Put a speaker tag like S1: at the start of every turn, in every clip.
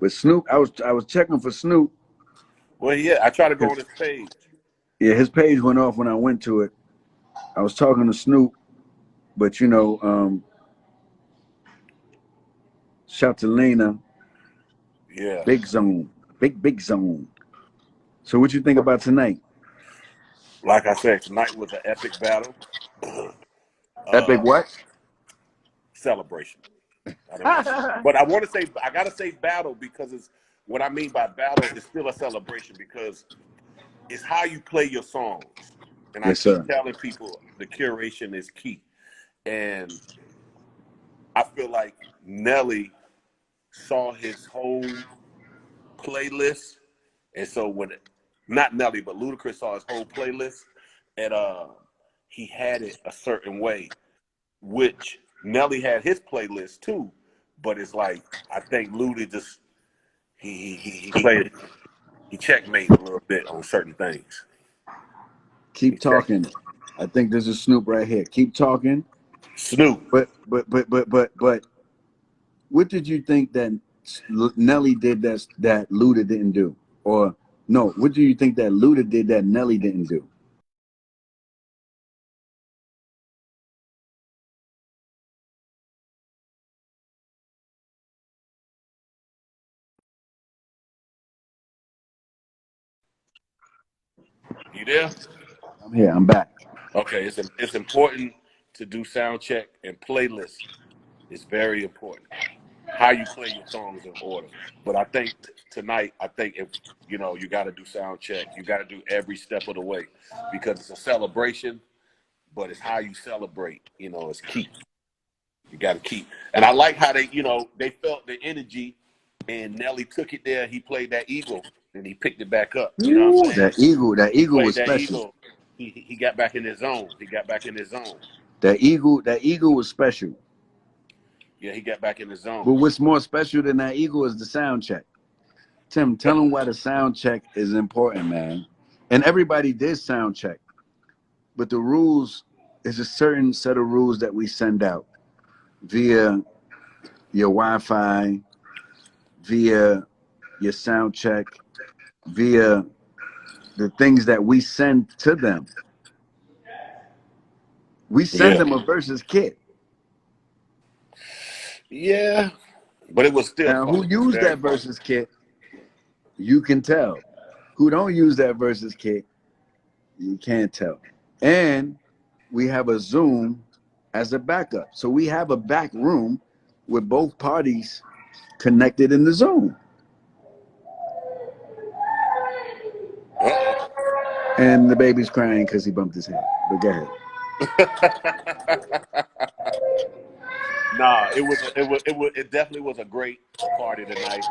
S1: But Snoop, I was checking for Snoop.
S2: Well, yeah, I try to go on his page.
S1: Yeah, his page went off when I went to it. I was talking to Snoop, but shout to Lena,
S2: Yeah.
S1: Big Zone, big zone. So what you think about tonight?
S2: Like I said, tonight was an epic battle.
S1: Epic
S2: uh,
S1: what?
S2: Celebration. I don't want, but I want to say I gotta say battle because it's what I mean by battle is still a celebration because it's how you play your songs, and I
S1: Yes,
S2: keep
S1: sir.
S2: telling people the curation is key, and I feel like Nelly saw his whole playlist, and so when not Nelly but Ludacris saw his whole playlist, and he had it a certain way, which Nelly had his playlist too, but it's like I think Luda just he played he checkmate a little bit on certain things. He
S1: Keep
S2: checked
S1: talking. I think this is Snoop right here. Keep talking.
S2: Snoop.
S1: But what did you think that Nelly did that Luda didn't do? Or no, what do you think that Luda did that Nelly didn't do?
S2: You there?
S1: I'm here. I'm back.
S2: Okay, it's important to do sound check and playlist. It's very important how you play your songs in order. But I think tonight, I think if you got to do sound check, you got to do every step of the way because it's a celebration. But it's how you celebrate. It's key. You got to keep. And I like how they felt the energy, and Nelly took it there. He played that eagle, and he picked it back up. You know what I'm
S1: Ooh,
S2: saying?
S1: that
S2: He
S1: eagle
S2: played
S1: was
S2: that
S1: special.
S2: eagle. He got back in his zone. He got back in his zone.
S1: That eagle was special.
S2: Yeah, he got back in his zone.
S1: But what's more special than that eagle is the sound check. Tim, tell them why the sound check is important, man. And everybody did sound check, but the rules is a certain set of rules that we send out via your Wi-Fi, via your sound check, via the things that we send to them. We send
S2: Yeah.
S1: them a versus kit.
S2: Yeah. But it was still
S1: Now,
S2: fun.
S1: who
S2: It was
S1: used
S2: very
S1: that
S2: fun.
S1: versus kit, you can tell. Who don't use that versus kit, you can't tell. And we have a Zoom as a backup. So we have a back room with both parties connected in the Zoom.
S2: Uh-oh.
S1: And the baby's crying because he bumped his head. But go ahead.
S2: Nah, it definitely was a great party tonight.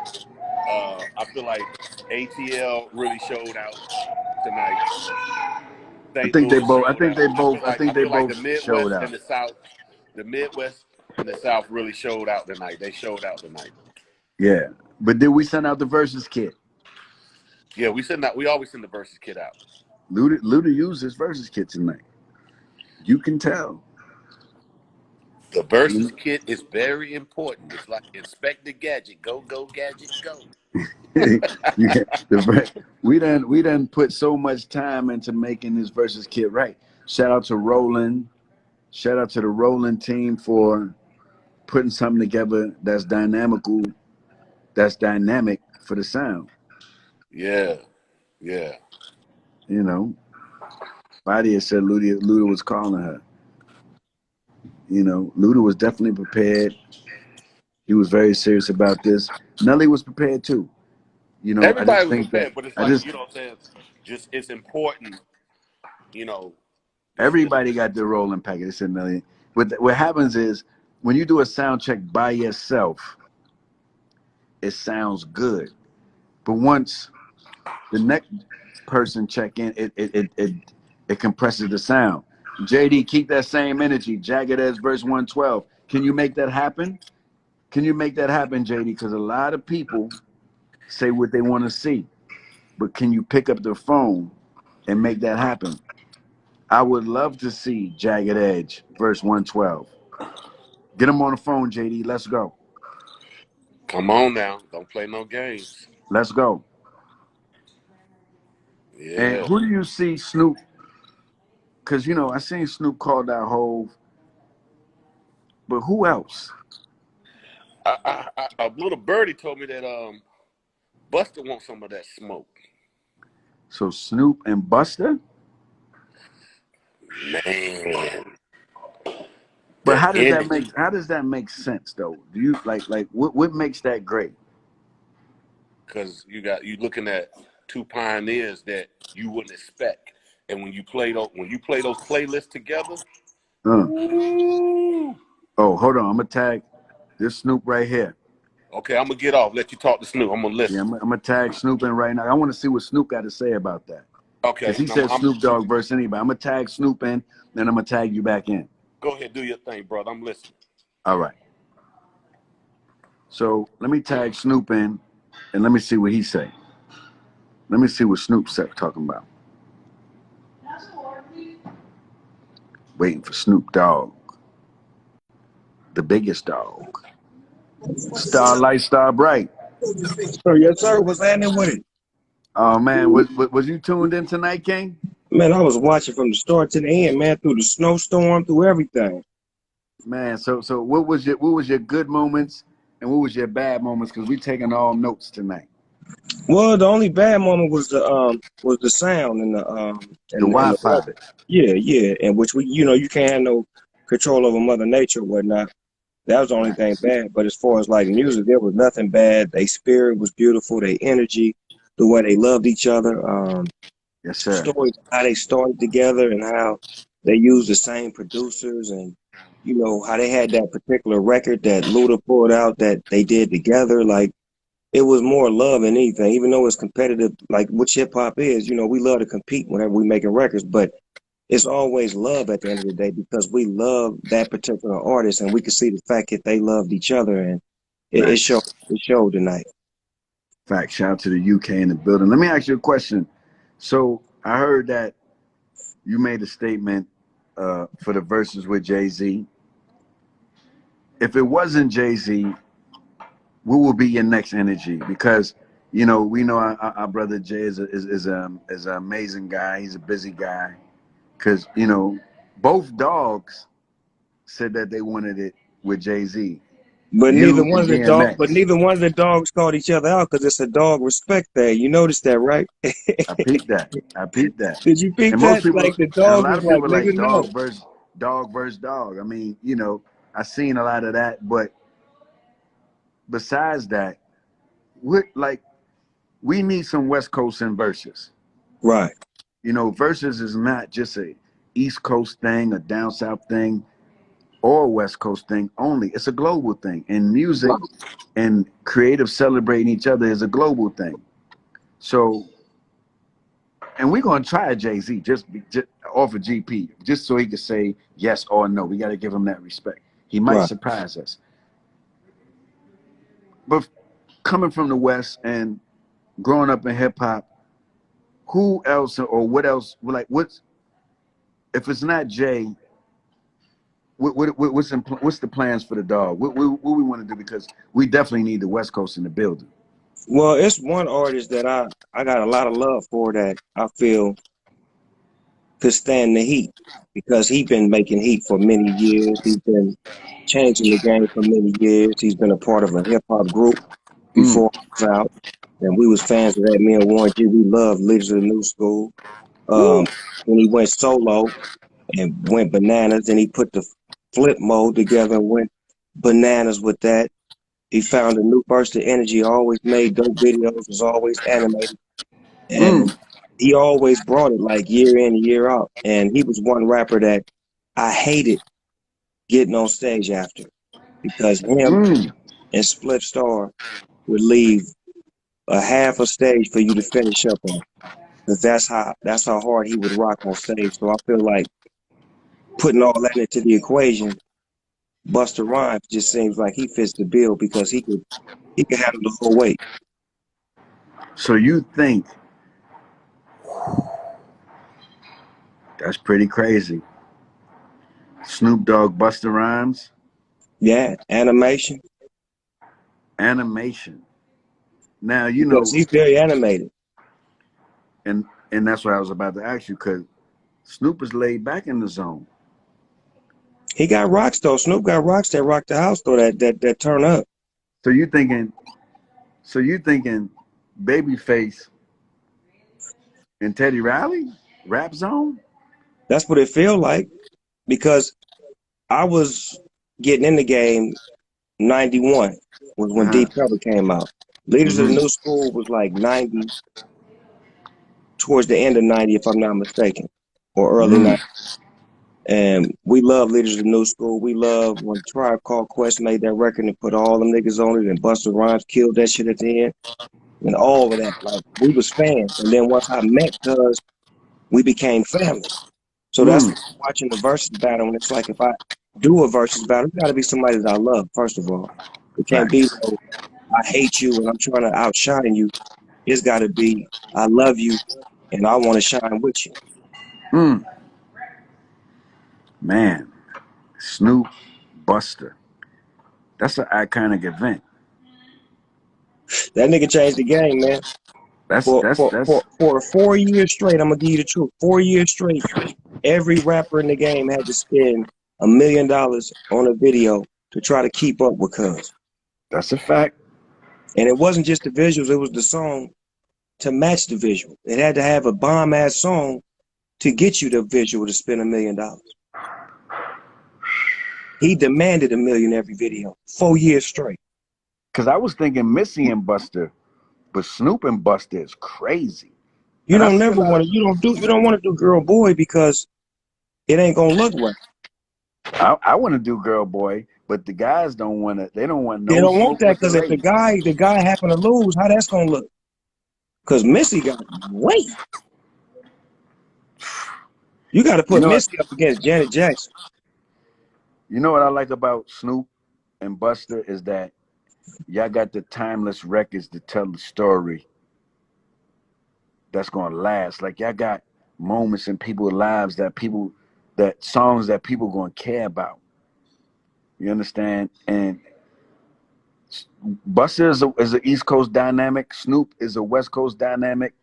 S2: I feel like ATL really showed out tonight.
S1: I
S2: St.
S1: think they
S2: Louis
S1: both. I
S2: showed
S1: think
S2: out.
S1: they both. I think
S2: I
S1: they
S2: feel like
S1: both showed out.
S2: The Midwest and the South really showed out tonight. They showed out tonight.
S1: Yeah. But did we send out the versus kit?
S2: Yeah, we always send the versus kid out.
S1: Luda used his versus kit tonight. You can tell.
S2: The versus kit is very important. It's like Inspector Gadget. Go, go, Gadget, go.
S1: We done put so much time into making this versus kit right. Shout out to Roland. Shout out to the Roland team for putting something together that's dynamical, that's dynamic for the sound.
S2: Yeah, yeah.
S1: Badia said Luda was calling her. Luda was definitely prepared. He was very serious about this. Nelly was prepared too. I just
S2: Everybody was
S1: think that
S2: prepared, but it's
S1: I
S2: like,
S1: just
S2: what I'm saying? Just it's important, you know,
S1: everybody got their role in package. They said Nelly. What happens is when you do a sound check by yourself, it sounds good. But once the next person check in, it compresses the sound. JD, keep that same energy. Jagged Edge verse 112. Can you make that happen? Can you make that happen, JD? Because a lot of people say what they want to see, but can you pick up the phone and make that happen? I would love to see Jagged Edge verse 112. Get him on the phone, JD. Let's go.
S2: I'm on now. Don't play no games.
S1: Let's go. And
S2: Yeah.
S1: who do you see Snoop? Because, I seen Snoop call that Hove, but who else?
S2: A little birdie told me that Busta wants some of that smoke.
S1: So Snoop and Busta?
S2: Man,
S1: But
S2: that
S1: how does that
S2: energy.
S1: make sense though? Do you like what makes that great?
S2: Because you looking at two pioneers that you wouldn't expect. And when you play those playlists together,
S1: Uh.
S2: ooh.
S1: Oh, hold on. I'm gonna tag this Snoop right here.
S2: Okay, I'm gonna get off. Let you talk to Snoop. I'm gonna
S1: Yeah,
S2: listen.
S1: I'm gonna tag Snoop in right now. I want to see what Snoop got to say about that. Because
S2: Okay,
S1: he said Snoop Dogg versus anybody. I'm gonna tag Snoop in, then I'm gonna tag you back in.
S2: go ahead, do your thing, brother. I'm listening.
S1: All right. So let me tag Snoop in, and let me see what he say. Let me see what Snoop's talking about. Waiting for Snoop Dogg, the biggest dog. Starlight, Star Bright.
S3: So yes, sir. What's happening with it?
S1: Oh man, was you tuned in tonight, King?
S3: Man, I was watching from the start to the end, man, through the snowstorm, through everything.
S1: Man, so what was your good moments and what was your bad moments? Because we taking all notes tonight.
S3: Well, the only bad moment was the sound and the
S1: The
S3: and the
S1: Wi-Fi.
S3: weather. Yeah, and which you can't have no control over Mother Nature or whatnot. That was the only thing
S1: Facts.
S3: bad. But as far as like music, there was nothing bad. Their spirit was beautiful. Their energy, the way they loved each other.
S1: Yes,
S3: Some
S1: sir.
S3: stories how they started together and how they used the same producers and how they had that particular record that Luda pulled out that they did together. Like it was more love than anything, even though it's competitive, like which hip hop is. We love to compete whenever we making records, but it's always love at the end of the day because we love that particular artist and we could see the fact that they loved each other and it showed.
S1: Facts.
S3: It showed tonight.
S1: Facts. Shout out to the UK in the building. Let me ask you a question. So I heard that you made a statement for the verses with Jay-Z. If it wasn't Jay-Z, what will be your next energy? Because we know our brother Jay is an amazing guy. He's a busy guy. Because both dogs said that they wanted it with Jay-Z.
S3: But neither
S1: You
S3: one
S1: and
S3: of the dog, but
S1: DMX.
S3: neither one of the dogs called each other out because it's a dog respect thing. You noticed that, right?
S1: I peeped that. I peeped that.
S3: Did you peep
S1: And most
S3: that?
S1: people,
S3: Like the
S1: and a
S3: dog
S1: lot
S3: was
S1: of
S3: like,
S1: people like
S3: nigga, no.
S1: dog versus dog. I mean, I seen a lot of that. But besides that, we need some West Coast in verses.
S3: Right.
S1: Verses is not just a East Coast thing, a down South thing, or West Coast thing only. It's a global thing. And music and creative celebrating each other is a global thing. So, and we're gonna try Jay-Z just off of GP, just so he could say yes or no. We got to give him that respect. He might
S3: Right.
S1: surprise us. But coming from the West and growing up in hip hop, who else or what else? What's if it's not Jay? What's the plans for the dog? What we want to do, because we definitely need the West Coast in the building.
S3: Well, it's one artist that I got a lot of love for that I feel could stand the heat because he's been making heat for many years. He's been changing the game for many years. He's been a part of a hip hop group
S1: Mm.
S3: before I was out, and we was fans of that. Me and Warren G, we loved Leaders of the New School.
S1: Woo.
S3: When he went solo and went bananas, and he put the flip mode together and went bananas with that. He found a new burst of energy, always made dope videos, was always animated, and
S1: Mm.
S3: he always brought it like year in and year out. And he was one rapper that I hated getting on stage after because him
S1: Mm.
S3: and Split Star would leave a half a stage for you to finish up on. Because that's how hard he would rock on stage. So I feel like putting all that into the equation, Busta Rhymes just seems like he fits the bill because he could handle the whole weight.
S1: So you think that's pretty crazy? Snoop Dogg, Busta Rhymes.
S3: Yeah, animation.
S1: Animation. Now you
S3: because
S1: know,
S3: he's very animated.
S1: and that's what I was about to ask you, because Snoop is laid back in the zone.
S3: He got rocks though. Snoop got rocks that rock the house though. That turn up.
S1: So you thinking, Babyface and Teddy Riley rap zone?
S3: That's what it feel like, because I was getting in the game. 91 was when
S1: Uh-huh.
S3: Deep Cover came out. Leaders of the
S1: Mm-hmm.
S3: New School was like 90, towards the end of 90, if I'm not mistaken, or early 90.
S1: Mm.
S3: And we love Leaders of the New School. We love when Tribe Called Quest made that record and put all them niggas on it, and Busta Rhymes killed that shit at the end, and all of that. Like, we was fans. And then once I met Cuz, we became family. So that's
S1: Mm.
S3: why watching the versus battle, and it's like, if I do a versus battle, it got to be somebody that I love, first of all. It can't be
S1: Facts.
S3: no, I hate you and I'm trying to outshine you. It's got to be, I love you and I want to shine with you.
S1: Mm. Man, Snoop, Buster. That's an iconic event.
S3: That nigga changed the game, man.
S1: That's
S3: For
S1: that's
S3: for
S1: that's
S3: for for 4 years straight, I'm gonna give you the truth. 4 years straight, every rapper in the game had to spend $1 million on a video to try to keep up with Cuz.
S1: that's a fact.
S3: And it wasn't just the visuals; it was the song to match the visual. It had to have a bomb ass song to get you the visual to spend $1 million. He demanded $1 million every video, 4 years straight.
S1: Cause I was thinking Missy and Buster, but Snoop and Buster is crazy.
S3: You
S1: And I
S3: don't
S1: see a
S3: never
S1: lot
S3: want
S1: of
S3: to. You don't want to do girl boy because it ain't gonna look right.
S1: I want to do Girl Boy, but the guys don't want to. They don't want
S3: They
S1: no
S3: don't want
S1: smoke
S3: that
S1: with the
S3: because if
S1: ladies.
S3: the guy happen to lose, how that's gonna look? Because Missy got weight. You got to
S1: You
S3: put
S1: know what?
S3: Missy up against Janet Jackson.
S1: You know what I like about Snoop and Buster is that y'all got the timeless records to tell the story that's gonna last. Like y'all got moments in people's lives that songs that people gonna care about. You understand? And Buster is an East Coast dynamic. Snoop is a West Coast dynamic.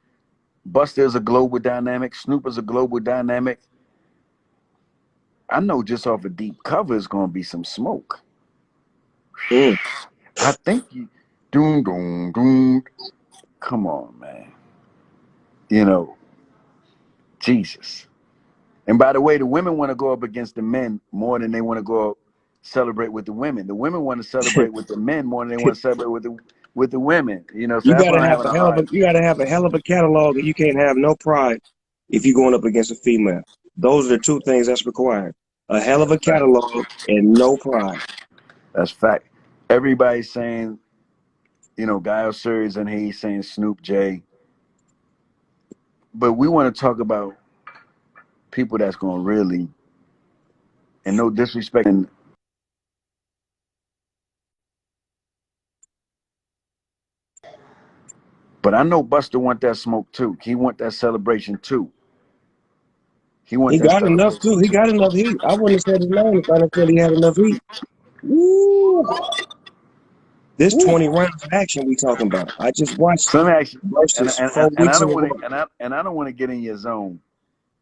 S1: Buster is a global dynamic. Snoop is a global dynamic. I know just off a deep cover is gonna be some smoke.
S3: Mm.
S1: I think you doom doom doom. Come on, man. You know, Jesus. And by the way, the women want to go up against the men more than they want to go celebrate with the women. The women want to celebrate with the men more than they want to celebrate with the women. You know, so
S3: You
S1: that's
S3: gotta
S1: why I'm
S3: have
S1: having
S3: a
S1: a
S3: hell of a
S1: hard.
S3: you gotta have a hell of a catalog, and you can't have no pride if you're going up against a female. Those are the two things that's required: a hell of a
S1: Fact.
S3: catalog and no pride.
S1: That's fact. Everybody's saying, Guy Series and he's saying Snoop J. But we want to talk about people that's going to really, and no disrespect, but I know Buster want that smoke too. He want that celebration too. He want
S3: He
S1: that
S3: got enough
S1: celebration
S3: too. He
S1: too.
S3: got enough heat. I wouldn't have said his name if I didn't feel he had enough heat. Woo! This
S1: Woo.
S3: 20 rounds of action we talking about. I just watched
S1: So let me ask you, and
S3: versus
S1: and,
S3: four
S1: and I
S3: weeks in
S1: don't
S3: a
S1: want
S3: row.
S1: to, and I don't want to get in your zone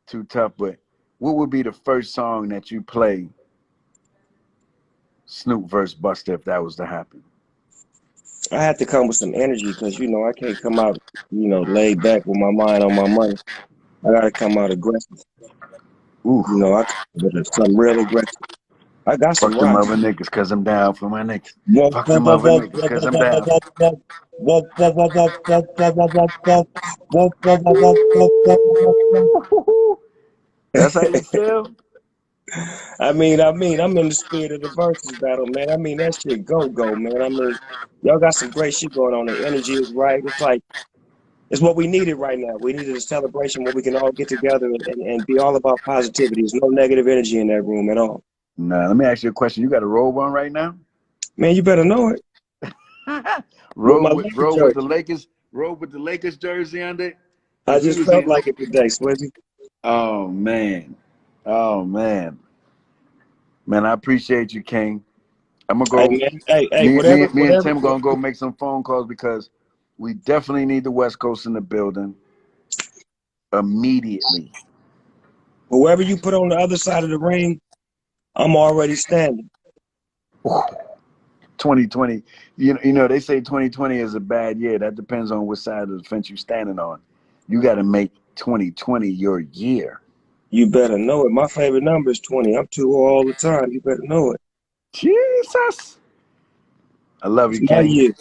S1: too tough, but what would be the first song that you play Snoop versus Buster if that was to happen?
S3: I had to come with some energy because I can't come out laid back with my mind on my money. I gotta come out aggressive.
S1: Ooh,
S3: I come with something real aggressive. I got some
S1: fuck them
S3: rocks.
S1: other niggas, cause I'm down for my niggas.
S3: Whoa,
S1: Fuck
S3: whoa,
S1: them
S3: whoa,
S1: other
S3: whoa,
S1: niggas,
S3: whoa,
S1: cause
S3: whoa,
S1: I'm
S3: whoa,
S1: down.
S3: whoa, whoa, whoa, whoa, whoa, whoa, whoa, whoa, whoa, whoa, whoa, whoa, whoa, whoa, whoa, whoa, whoa,
S1: That's how you feel?
S3: I'm in the spirit of the versus battle, man. That shit go, man. Y'all got some great shit going on. The energy is right. It's like, it's what we needed right now. We needed a celebration where we can all get together and be all about positivity. There's no negative energy in that room at all.
S1: Nah, let me ask you a question. You got a robe on right now?
S3: Man, you better know it. With my Lakers
S1: robe with the
S3: jersey.
S1: Lakers, jersey under it?
S3: I
S1: Cause you
S3: just
S1: was
S3: felt
S1: in.
S3: like it today, Swizzy.
S1: Oh man. Oh man. Man, I appreciate you, King. I'm gonna
S3: Hey
S1: go.
S3: man, hey,
S1: Me and
S3: whatever.
S1: Tim gonna go make some phone calls because we definitely need the West Coast in the building immediately.
S3: Whoever you put on the other side of the ring, I'm already standing.
S1: 2020. You know they say 2020 is a bad year. That depends on which side of the fence you're standing on. You got to make 2020 your year.
S3: You better know it. My favorite number is 20. I'm 2 all the time. You better know it.
S1: Jesus, I love
S3: It's
S1: you,
S3: my
S1: King.
S3: year.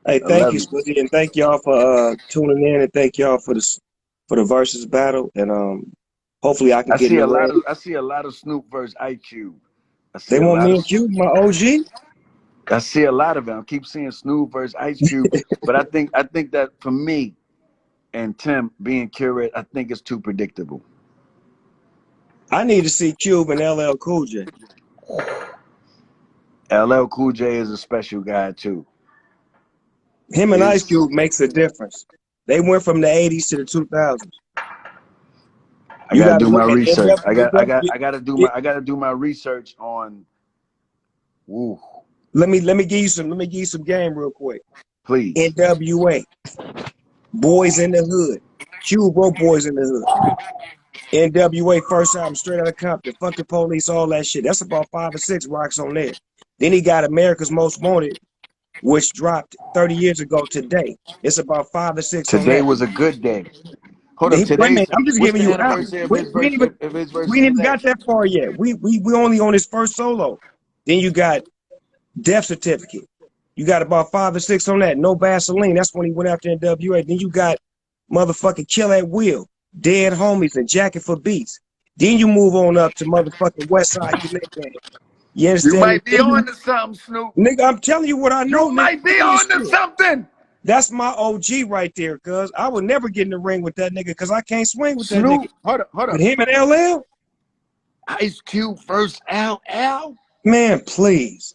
S3: Hey,
S1: I
S3: thank
S1: love
S3: you,
S1: you.
S3: Swizzy, and thank y'all for tuning in, and thank y'all for the versus battle. And hopefully I can
S1: I
S3: get in
S1: see
S3: the
S1: a lot
S3: ring.
S1: of Snoop versus IQ. I see
S3: They
S1: a
S3: want
S1: lot
S3: me
S1: of
S3: and Q, my OG.
S1: I see a lot of it. I keep seeing Snoop versus Ice Cube, but I think that for me and Tim being curate, I think it's too predictable.
S3: I need to see Cube and LL Cool J.
S1: LL Cool J is a special guy too.
S3: Him and Ice
S1: Is
S3: Cube makes a difference. They went from the 80s to the 2000s.
S1: I
S3: You
S1: gotta
S3: got to
S1: do my
S3: look at
S1: research.
S3: NWA.
S1: I gotta do my research on. Woo,
S3: Let me give you some game real quick.
S1: please.
S3: NWA, Boys in the Hood. Cube wrote Boys in the Hood. NWA first album, Straight Outta Compton, Fuck the Police, all that shit. That's about 5 or 6 rocks on there. Then he got America's Most Wanted, which dropped 30 years ago today. It's about 5 or 6 on
S1: Today
S3: that.
S1: was a good day. Hold up,
S3: Wait a minute,
S1: today's
S3: I'm just
S1: what's
S3: giving
S1: the
S3: you albums.
S1: anniversary of his verse? Of his
S3: We
S1: verses
S3: ain't even
S1: today?
S3: got that far yet. We only on his first solo. Then you got Death Certificate. You got about 5 or 6 on that. No Vaseline. That's when he went after NWA. Then you got motherfucking Kill at Will, Dead Homies, and Jacket for Beats. Then you move on up to motherfucking West Side Connect. You
S1: You
S3: understand me?
S1: might be on to something, Snoop.
S3: Nigga, I'm telling you what I
S1: You
S3: know, nigga.
S1: might be on to something.
S3: That's my OG right there, cuz I would never get in the ring with that nigga because I can't swing with that nigga.
S1: Snoop, hold
S3: But
S1: up.
S3: him and LL,
S1: Ice Cube versus LL.
S3: man, please.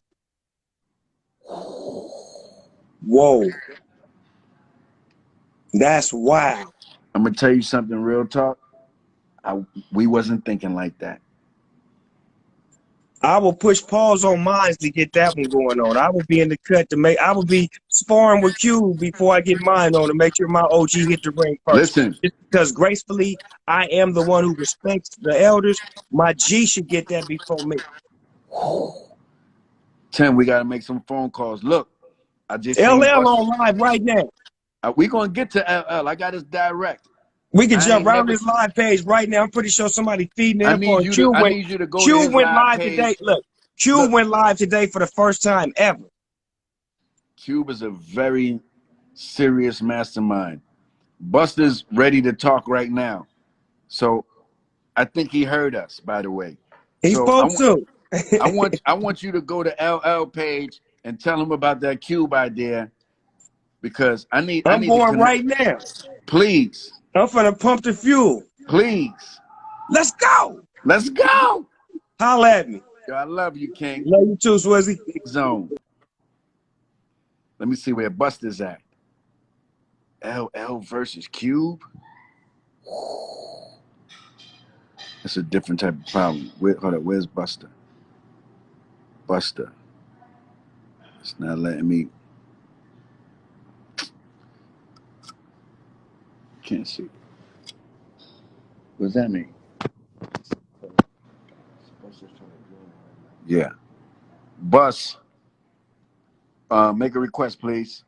S3: Whoa. That's wild.
S1: I'm gonna tell you something real talk. We wasn't thinking like that.
S3: I will push pause on mine to get that one going on. I will be in the cut to make. I will be sparring with Q before I get mine on to make sure my OG hit the ring first.
S1: Listen,
S3: Just because gracefully, I am the one who respects the elders. My G should get that before me.
S1: Tim, we gotta make some phone calls. Look, I just seen
S3: LL
S1: Busta.
S3: on live right now.
S1: We gonna get to LL. I got his direct.
S3: We can
S1: I
S3: jump
S1: ain't
S3: right on
S1: never.
S3: this live page right now. I'm pretty sure somebody feeding it up on Q.
S1: I need you to go to
S3: Q
S1: his
S3: went
S1: live
S3: live today.
S1: page.
S3: Look, Q went live today for the first time ever.
S1: Cube is a very serious mastermind. Busta's ready to talk right now. So I think he heard us, by the way.
S3: He
S1: So
S3: spoke to.
S1: I want you to go to LL page and tell him about that Cube idea because I need
S3: I'm
S1: to
S3: going
S1: connect.
S3: right now.
S1: Please.
S3: I'm finna pump the fuel.
S1: Please.
S3: Let's go.
S1: Let's go.
S3: Holla at me.
S1: Yo, I love you, King.
S3: Love you too, Swizzy.
S1: Big zone. Let me see where Busta's at. LL versus Cube. That's a different type of problem. Hold up, where's Busta? Busta. It's not letting me. Can't see. What does that mean? Yeah. Bus. Make a request, please.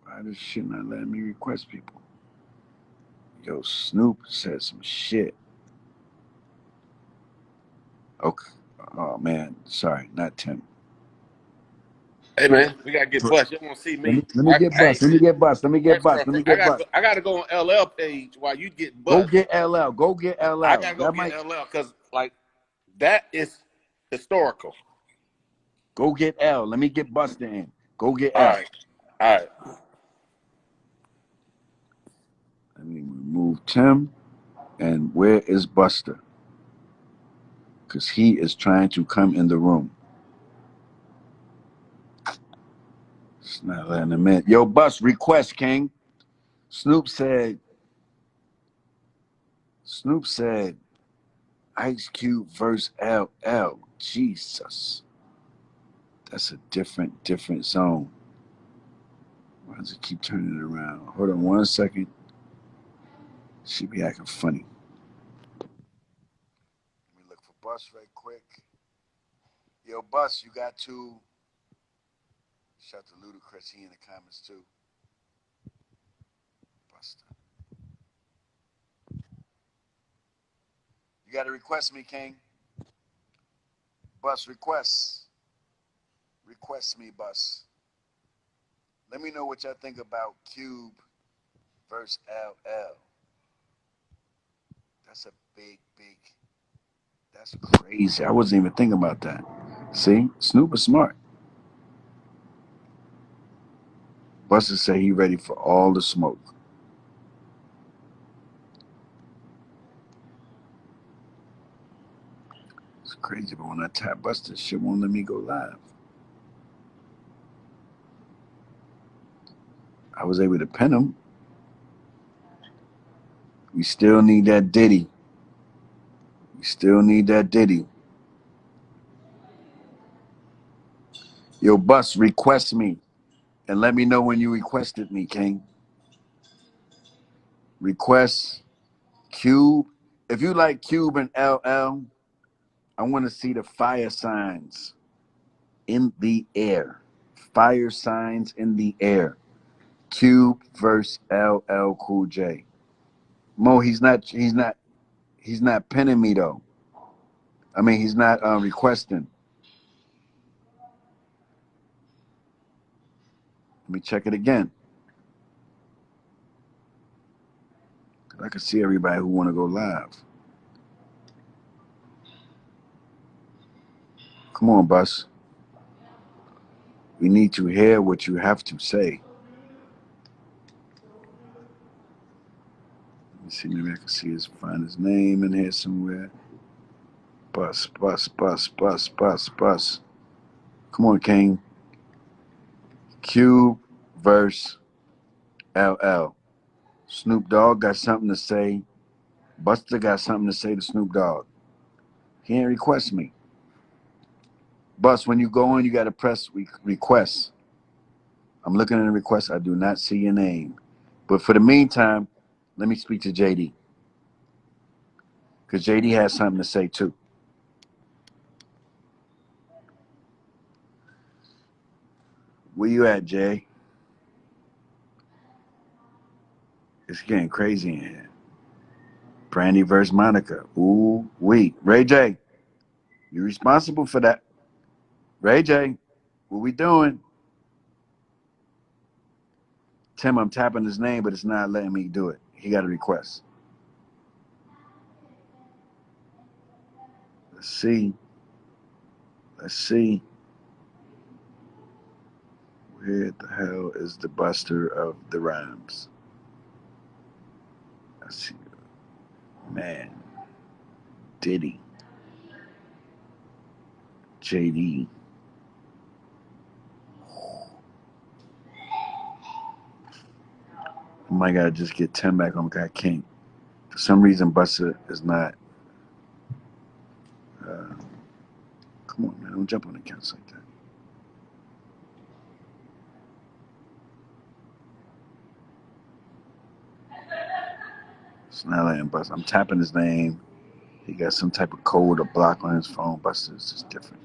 S1: Why this shit not letting me request people? Yo, Snoop said some shit. Okay. Oh man, sorry, not Tim.
S2: Hey man, we gotta get bust. You want to see me?
S1: Let me get bust. Let me get bust. Let me get bust. Let me get bust.
S2: I gotta go on LL page while you get
S1: Go
S2: bust.
S1: get LL. Go get
S2: I
S1: LL.
S2: gotta go get LL because like that is historical.
S1: Go get L. Let me get Busta in. Go get
S2: All
S1: L.
S2: right, all right.
S1: Let me remove Tim. And where is Busta? Because he is trying to come in the room. It's not letting him in. Yo, Bust, request, King. Snoop said, Ice Cube versus LL. Jesus. That's a different zone. Why does it keep turning it around? Hold on 1 second. She be acting funny. Let me look for Bus right quick. Yo, Bus, you got to. Shout out to Ludacris. He in the comments too. Busta. You got to request me, King. Bus, request. Request me, Bus. Let me know what y'all think about Cube versus LL. That's a big. That's crazy. I wasn't even thinking about that. See, Snoop is smart. Busta say he ready for all the smoke. It's crazy, but when I tap Busta, shit won't let me go live. I was able to pin him. We still need that Diddy. We still need that Diddy. Yo, Bus, request me. And let me know when you requested me, King. Request Cube. If you like Cube and LL, I want to see the fire signs in the air. Fire signs in the air. Cube versus LL Cool J. Mo, he's not pinning me though. I mean, he's not requesting. Let me check it again. I can see everybody who want to go live. Come on, Bus. We need to hear what you have to say. Let me see, maybe I can find his name in here somewhere. Bus. Come on, King. Cube versus LL. Snoop Dogg got something to say. Busta got something to say to Snoop Dogg. He ain't request me. Bus, when you go in, you got to press request. I'm looking at the request. I do not see your name. But for the meantime, let me speak to JD. Because JD has something to say too. Where you at, Jay? It's getting crazy in here. Brandy versus Monica. Ooh, wait. Ray J, you responsible for that. Ray J, what we doing? Tim, I'm tapping his name, but it's not letting me do it. He got a request. Let's see. Where the hell is the Buster of the rhymes? Let's see. Man. Diddy. JD. I might gotta just get Tim back on Got King. For some reason, Buster is not. Come on, man. Don't jump on the accounts like that. It's not letting Buster. I'm tapping his name. He got some type of code or block on his phone. Buster is just different.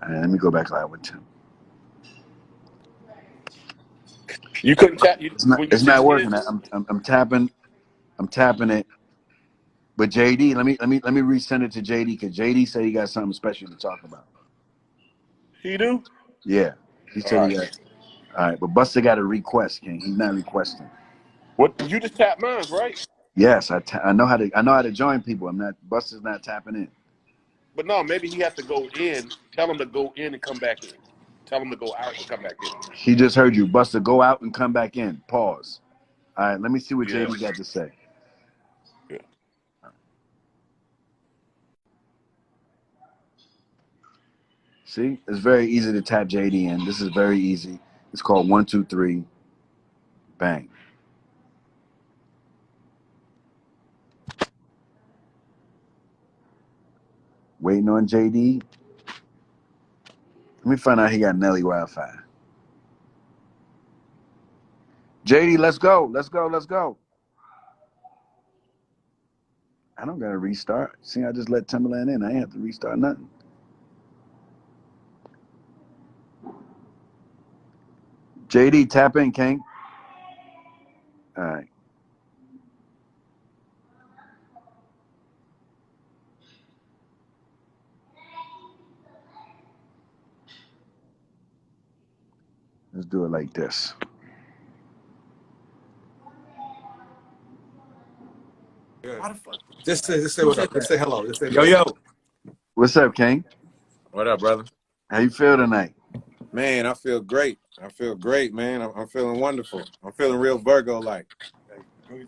S1: All right, let me go back live with Tim.
S2: You couldn't tap when you
S1: It's
S2: sent
S1: not
S2: me
S1: working.
S2: this.
S1: I'm tapping it. But JD, let me resend it to JD because JD said he got something special to talk about.
S2: He do?
S1: Yeah, he
S2: All
S1: said he
S2: right.
S1: got. All right, but Buster got a request, King. He's not requesting.
S2: What you just tapped mine, right?
S1: Yes, I know how to join people. Buster's not tapping in.
S2: But no, maybe he has to go in. Tell him to go in and come back in. Tell him to go out and come back in.
S1: He just heard you, Buster. Go out and come back in. Pause. All right, let me see what
S2: Yeah.
S1: JD got to say.
S2: Yeah.
S1: See, it's very easy to tap JD in. This is very easy. It's called 1, 2, 3, bang. Waiting on JD. Let me find out he got Nelly Wi-Fi. JD, let's go. Let's go. Let's go. I don't got to restart. See, I just let Timbaland in. I ain't have to restart nothing. JD, tap in, King. All right. Let's do it like this.
S4: How the fuck? Just say what up. Just say hello. Just say
S2: Yo.
S1: What's up, King?
S4: What up, brother?
S1: How you feel tonight?
S4: Man, I feel great. I feel great, man. I'm feeling wonderful. I'm feeling real Virgo-like.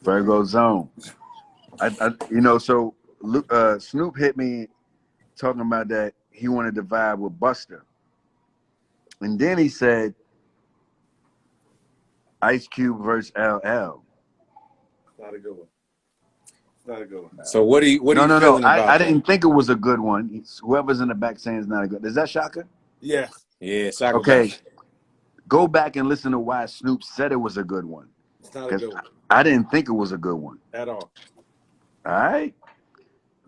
S1: Virgo zone. So Snoop hit me talking about that he wanted to vibe with Busta. And then he said Ice Cube versus LL.
S4: Not a good one. Not a good one. So what are you feeling about
S1: I didn't think it was a good one. Whoever's in the back saying it's not a good. Is that Shaka?
S4: Yeah. Yeah, Shaka.
S1: Okay. Go back and listen to why Snoop said it was a good one.
S4: It's not a good one.
S1: I didn't think it was a good one.
S4: At all.
S1: All right.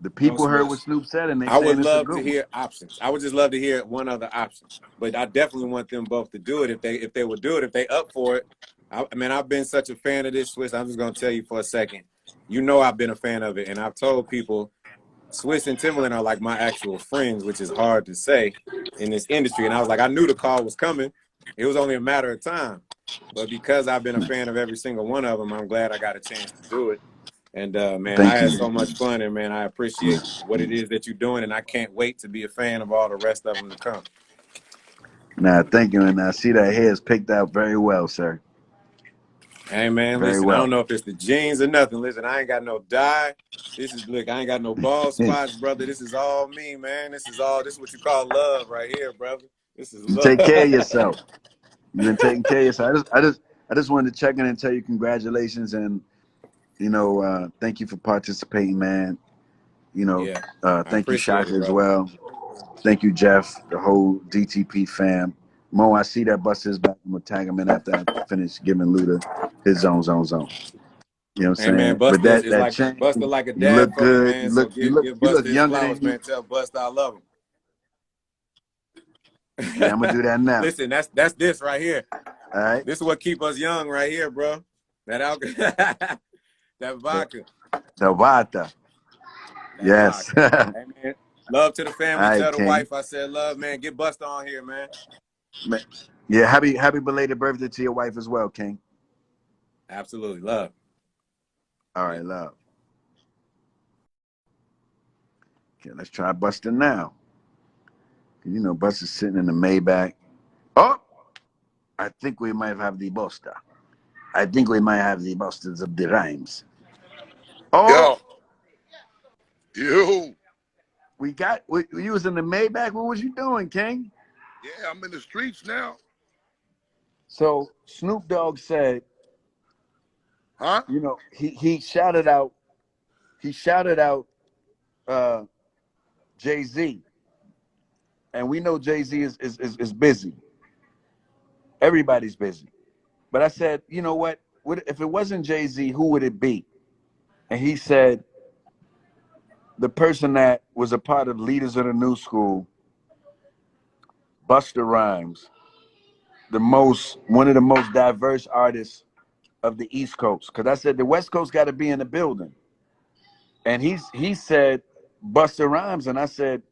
S1: The people heard what Snoop said, and
S4: I would love to hear options. I would just love to hear one other option. But I definitely want them both to do it if they would do it, if they up for it. I mean, I've been such a fan of this, Swizz. I'm just gonna tell you for a second. You know I've been a fan of it, and I've told people Swizz and Timbaland are like my actual friends, which is hard to say in this industry. And I was like, I knew the call was coming. It was only a matter of time. But because I've been a fan of every single one of them, I'm glad I got a chance to do it. And, man, I had so much fun. And, man, I appreciate what it is that you're doing. And I can't wait to be a fan of all the rest of them to come.
S1: Nah, thank you. And I see that hair is picked out very well, sir.
S4: Hey, man, listen, I don't know if it's the jeans or nothing. Listen, I ain't got no dye. Look, I ain't got no bald spots, brother. This is all me, man. This is what you call love right here, brother. This is love.
S1: Take care of yourself. You've been taking care of yourself. I just wanted to check in and tell you congratulations and, thank you for participating, man. Thank you, Shaka, as well. Thank you, Jeff, the whole DTP fam. Mo, I see that Busta's back. I'm going to tag him in after I finish giving Luda his zone. You know what I'm saying?
S4: Man,
S1: but
S4: Busta like a dad, you look good. Me, man.
S1: You look younger than you.
S4: Man, tell Busta I love him.
S1: Yeah, I'm going to do that now.
S4: Listen, that's this right here.
S1: All right.
S4: This is what keep us young right here, bro. That alcohol, that vodka.
S1: The vodka. Yes.
S4: Hey, man. Love to the family.
S1: Right,
S4: tell the wife I said love, man. Get Busta on here, man.
S1: Yeah, happy belated birthday to your wife as well, King.
S4: Absolutely. Love.
S1: All right, love. Okay, let's try Busta now. You know, Busta's sitting in the Maybach. Oh, I think we might have the Busta. I think we might have the Bustas of the rhymes. Oh,
S5: yo.
S1: You was in the Maybach. What was you doing, King?
S5: Yeah, I'm in the streets now.
S1: So Snoop Dogg said,
S5: huh?
S1: You know, he shouted out Jay-Z. And we know Jay-Z is busy. Everybody's busy. But I said, you know what? If it wasn't Jay-Z, who would it be? And he said, the person that was a part of Leaders of the New School, Busta Rhymes, one of the most diverse artists of the East Coast. Because I said the West Coast got to be in the building. And he said Busta Rhymes, and I said,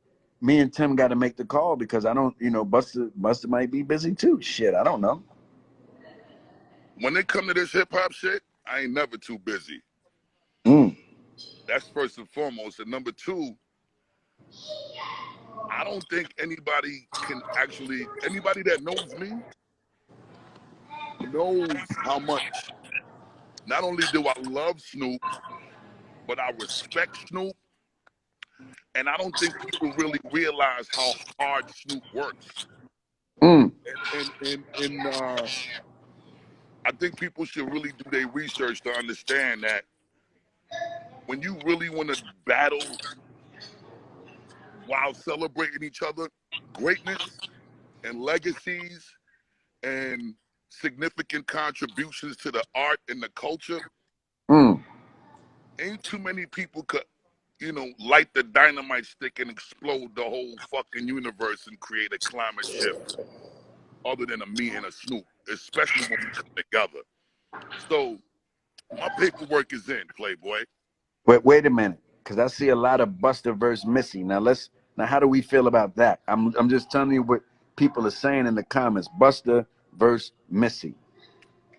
S1: me and Tim got to make the call because I don't, Busta might be busy too. Shit, I don't know.
S5: When it come to this hip hop shit, I ain't never too busy. That's first and foremost. And number two, I don't think anybody that knows me knows how much, not only do I love Snoop, but I respect Snoop. And I don't think people really realize how hard Snoop works. And I think people should really do their research to understand that when you really want to battle while celebrating each other, greatness and legacies and significant contributions to the art and the culture.
S1: Mm.
S5: Ain't too many people could, light the dynamite stick and explode the whole fucking universe and create a climate shift other than a me and a Snoop, especially when we come together. So my paperwork is in, Playboy.
S1: Wait a minute, because I see a lot of Busta versus Missy. Now how do we feel about that? I'm just telling you what people are saying in the comments. Busta versus Missy.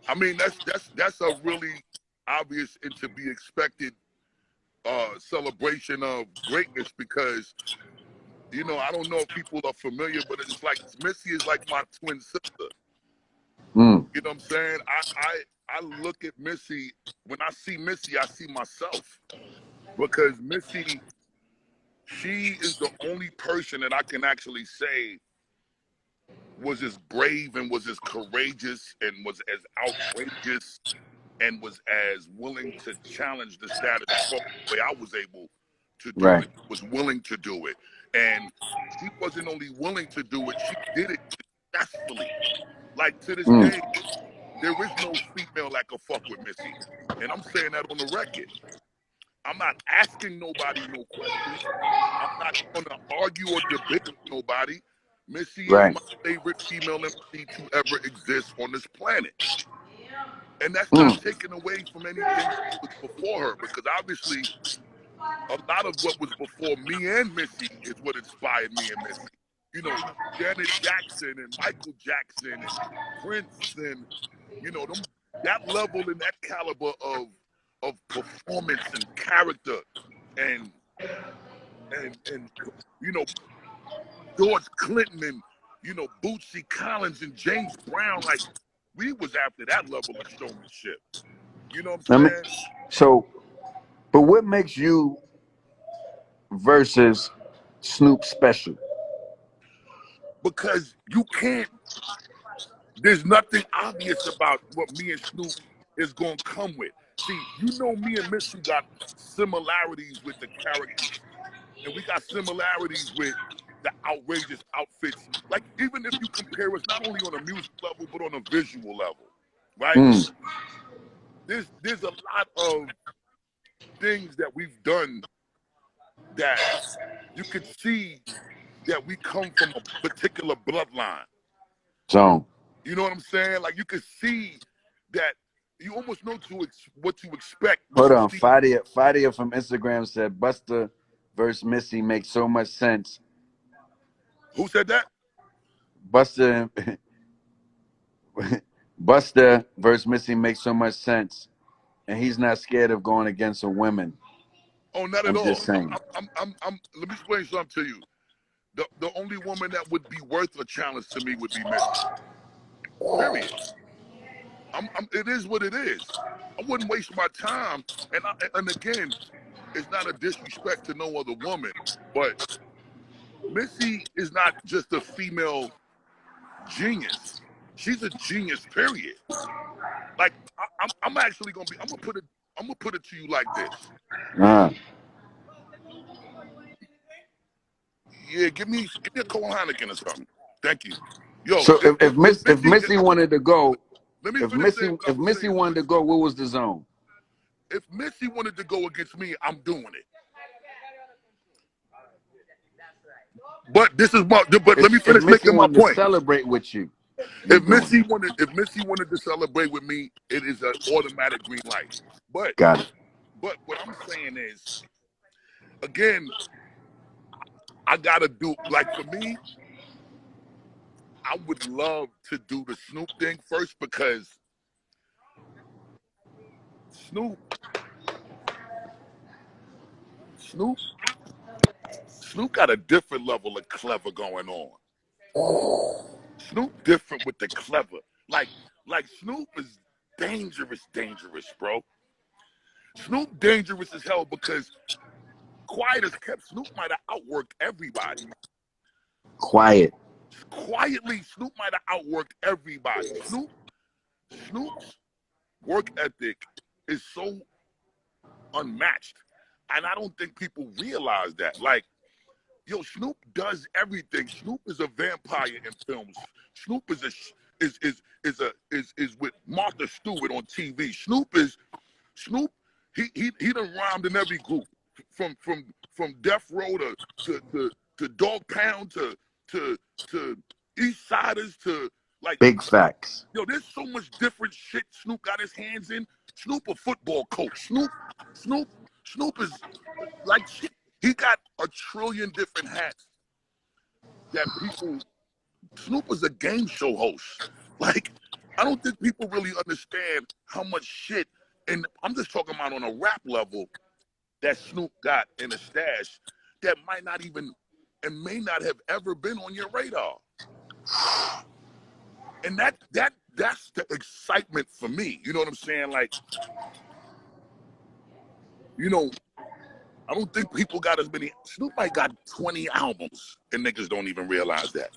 S5: I mean, that's a really obvious and to be expected celebration of greatness because I don't know if people are familiar, but it's like Missy is like my twin sister.
S1: Mm.
S5: You know what I'm saying? I look at Missy, when I see Missy, I see myself. Because Missy, she is the only person that I can actually say was as brave and was as courageous and was as outrageous and was as willing to challenge the status quo the way I was able to do
S1: Right.
S5: it, was willing to do it. And she wasn't only willing to do it, she did it successfully. Like to this
S1: Mm.
S5: day, there is no female that can fuck with Missy. And I'm saying that on the record. I'm not asking nobody no questions. I'm not going to argue or debate with nobody. Missy is
S1: Right.
S5: my favorite female MC to ever exist on this planet. And that's not
S1: Mm.
S5: taken away from anything that was before her, because obviously a lot of what was before me and Missy is what inspired me and Missy. Janet Jackson and Michael Jackson and Prince and, that level and that caliber of performance and character and George Clinton and Bootsy Collins and James Brown, like we was after that level of showmanship. You know what I'm saying?
S1: So, but what makes you versus Snoop special?
S5: Because you can't. There's nothing obvious about what me and Snoop is gonna come with. See, me and Missy got similarities with the characters, and we got similarities with the outrageous outfits. Like even if you compare us not only on a music level but on a visual level, right?
S1: Mm.
S5: There's a lot of things that we've done that you could see that we come from a particular bloodline.
S1: So,
S5: You know what I'm saying? Like you could see that you almost know what to expect when
S1: hold
S5: you
S1: on.
S5: see.
S1: Fadia from Instagram said Busta versus Missy makes so much sense.
S5: Who said that?
S1: Busta Busta versus Missy makes so much sense, and he's not scared of going against a woman.
S5: Oh, not at
S1: I'm
S5: all.
S1: just saying.
S5: Let me explain something to you. The only woman that would be worth a challenge to me would be Missy. Period. It is what it is. I wouldn't waste my time. And again, it's not a disrespect to no other woman, but Missy is not just a female genius. She's a genius. Period. Like I'm actually gonna be. I'm gonna put it to you like this. Yeah, give me a Cole Heineken or something. Thank you. Yo,
S1: So if
S5: Missy,
S1: Missy wanted to go,
S5: let me finish saying what I
S1: if
S5: was
S1: Missy
S5: saying.
S1: wanted to go, what was the zone?
S5: If Missy wanted to go against me, I'm doing it. But this is my. But let me
S1: If
S5: finish
S1: Missy
S5: making my
S1: wanted to
S5: point.
S1: celebrate with you,
S5: If
S1: doing it.
S5: If Missy wanted to celebrate with me, it is an automatic green light. But
S1: Got it.
S5: what I'm saying is, again, I gotta do like for me. I would love to do the Snoop thing first because Snoop got a different level of clever going on. Snoop different with the clever. Like Snoop is dangerous, bro. Snoop dangerous as hell because quiet as kept, Snoop might have outworked everybody.
S1: Quiet.
S5: Quietly, Snoop might have outworked everybody. Snoop's work ethic is so unmatched. And I don't think people realize that. Like, yo, Snoop does everything. Snoop is a vampire in films. Snoop is with Martha Stewart on TV. Snoop. He done rhymed in every group, from Death Row to Dog Pound to East Siders to like
S1: Big facts.
S5: yo. There's so much different shit Snoop got his hands in. Snoop a football coach. Snoop is like shit. He got a trillion different hats that people. Snoop is a game show host. Like, I don't think people really understand how much shit, and I'm just talking about on a rap level, that Snoop got in a stash that might not even and may not have ever been on your radar. And that's the excitement for me. You know what I'm saying? Like, you know, I don't think people got as many. Snoop might got 20 albums, and niggas don't even realize that.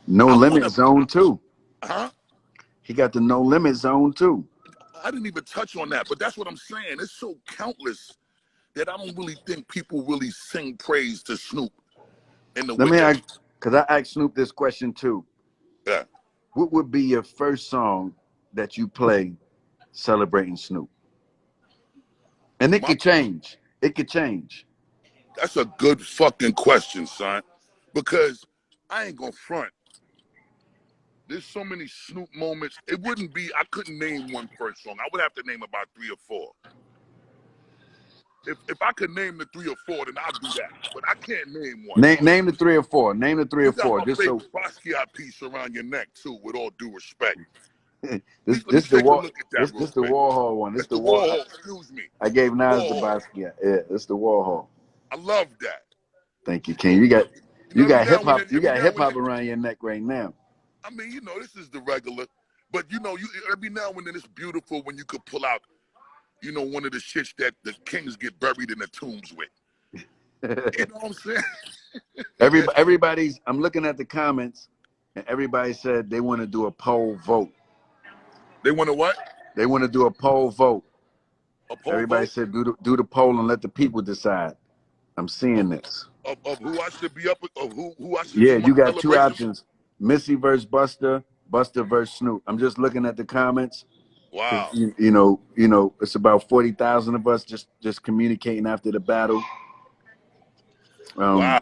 S1: No Limit Zone too.
S5: Huh?
S1: He got the No Limit Zone too.
S5: I didn't even touch on that, but that's what I'm saying. It's so countless that I don't really think people really sing praise to Snoop in the
S1: Let me ask, because I asked Snoop this question too.
S5: Yeah.
S1: What would be your first song that you play celebrating Snoop? And it could change. It could change.
S5: That's a good fucking question, son. Because I ain't gonna front. There's so many Snoop moments. It wouldn't be, I couldn't name one first song. I would have to name about 3 or 4. If I could name the 3 or 4, then I'll do that. But I can't name one.
S1: Name the 3 or 4. Name the 3 or 4.
S5: Just so Basquiat piece around your neck too, with all due respect.
S1: this the Warhol one. This the Warhol.
S5: Excuse me.
S1: I gave Nas the Basquiat. Yeah, this the Warhol.
S5: I love that.
S1: Thank you, King. You got hip hop. You got hip hop around your neck right now.
S5: I mean, you know, this is the regular, but you know, every now and then it's beautiful when you could pull out, you know, one of the shits that the kings get buried in the tombs with. You know what I'm saying?
S1: Everybody's. I'm looking at the comments, and everybody said they want to do a poll vote.
S5: They want to what?
S1: They want to do a poll vote.
S5: A poll
S1: Everybody
S5: vote?
S1: said do the poll and let the people decide. I'm seeing this.
S5: Of who I should be up with, of who I should be.
S1: Yeah, you got 2 options. Missy versus Busta, Busta versus Snoop. I'm just looking at the comments.
S5: Wow.
S1: You know, it's about 40,000 of us just communicating after the battle.
S5: Wow.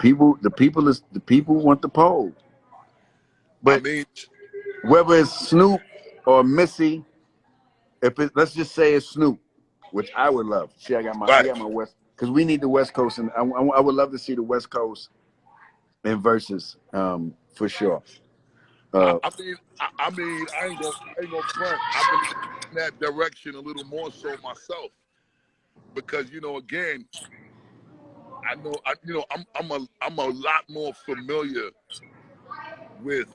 S1: The people want the poll. But
S5: I mean,
S1: whether it's Snoop or Missy, let's just say it's Snoop, which I would love. See, I got my West, because we need the West Coast, and I would love to see the West Coast in verses, for sure.
S5: I mean, I ain't gonna front. I've been in that direction a little more so myself, because you know, again, I'm a lot more familiar with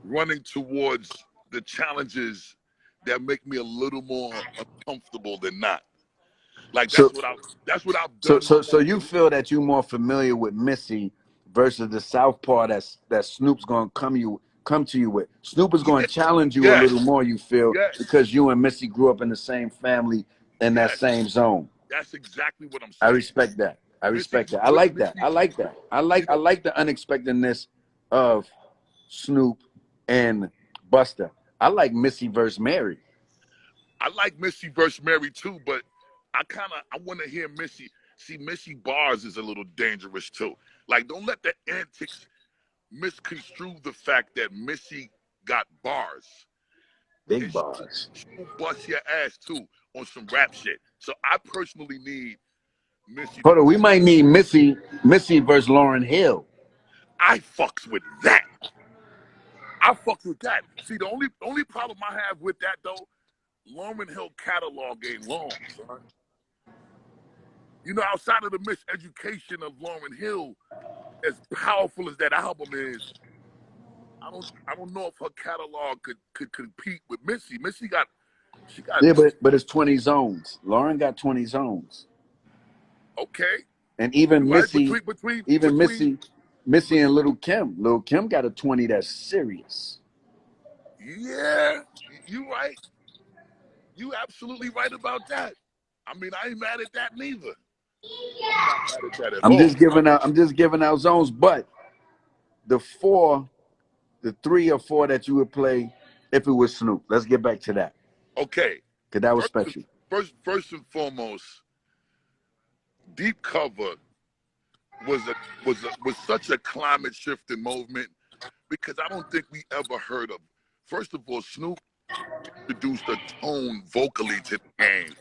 S5: running towards the challenges that make me a little more uncomfortable than not. Like that's what I've done.
S1: So you feel that you're more familiar with Missy versus the South part that Snoop's gonna come to you with. Snoop is gonna challenge you a little more, you feel, because you and Missy grew up in the same family in that same zone.
S5: That's exactly what I'm saying.
S1: I respect that. I like that. I like the unexpectedness of Snoop and Busta. I like Missy versus Mary.
S5: I like Missy versus Mary too, but I want to hear Missy. See, Missy bars is a little dangerous too. Like, don't let the antics misconstrue the fact that Missy got bars.
S1: Big bars.
S5: She will bust your ass too on some rap shit. So I personally need Missy.
S1: Hold on, we might need Missy versus Lauryn Hill.
S5: I fucks with that. See, the only problem I have with that though, Lauryn Hill catalog ain't long, son. You know, outside of the miseducation of Lauryn Hill, as powerful as that album is, I don't know if her catalog could compete with Missy. She got
S1: yeah, but it's 20 zones. Lauren got 20 zones.
S5: Okay.
S1: And even Missy,
S5: between
S1: Missy and Lil' Kim. Lil' Kim got a 20 that's serious.
S5: Yeah, you right. You absolutely right about that. I mean, I ain't mad at that neither. I'm not mad at that at
S1: I'm
S5: all.
S1: just giving out zones, but the 3 or 4 that you would play if it was Snoop. Let's get back to that.
S5: Okay.
S1: Cause that was
S5: First,
S1: special.
S5: first and foremost, Deep Cover was such a climate shifting movement because I don't think we ever heard of. First of all, Snoop introduced a tone vocally to the game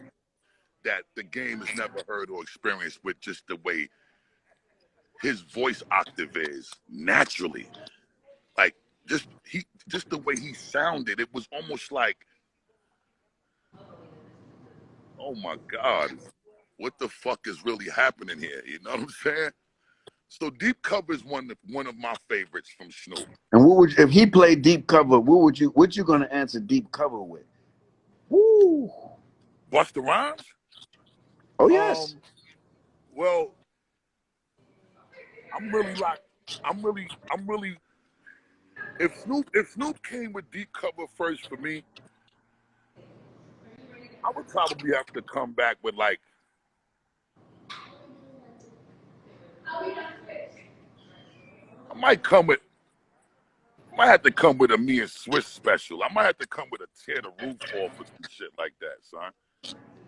S5: that the game has never heard or experienced with just the way his voice octave is naturally. Like just the way he sounded, it was almost like, oh my God, what the fuck is really happening here? You know what I'm saying? So Deep Cover is one of my favorites from Snoop.
S1: And what would if he played Deep Cover? What you gonna answer Deep Cover with? Woo!
S5: Busta Rhymes?
S1: Oh yes.
S5: Well, I'm really. If Snoop came with Deep Cover first for me, I would probably have to come back with like. I might have to come with a me and Swizz special. I might have to come with a tear the roof off or some shit like that, son.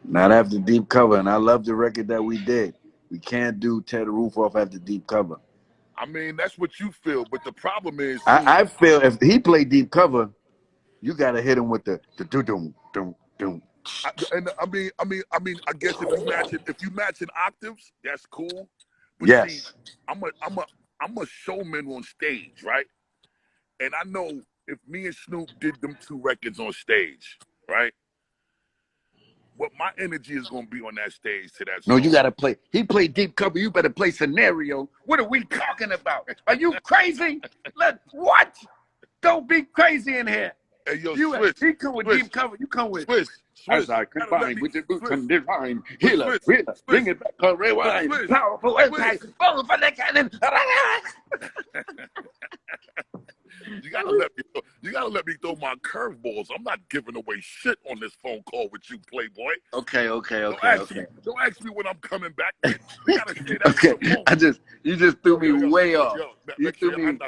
S1: Not after Deep Cover, and I love the record that we did. We can't do Tear the Roof Off after Deep Cover.
S5: I mean, that's what you feel, but the problem is,
S1: I feel if he played Deep Cover, you gotta hit him with the dum dum dum dum.
S5: I guess if you match in octaves, that's cool. But
S1: yes.
S5: See, I'm a showman on stage, right? And I know if me and Snoop did them 2 records on stage, right? What my energy is gonna be on that stage to that song.
S1: No, you gotta play. He played Deep Cover. You better play Scenario. What are we talking about? Are you crazy? What? Don't be crazy in here.
S5: Hey, yo,
S1: Swizz, he come with Deep Cover. You come with
S5: Swizz.
S1: As I combine with the roots and divine healer, bring it back on rewind, powerful impact, both for the cannon.
S5: You gotta let me throw my curveballs. I'm not giving away shit on this phone call with you, Playboy.
S1: Okay.
S5: Don't ask me when I'm coming back. We gotta say that.
S1: Okay, you just threw me way off. You threw me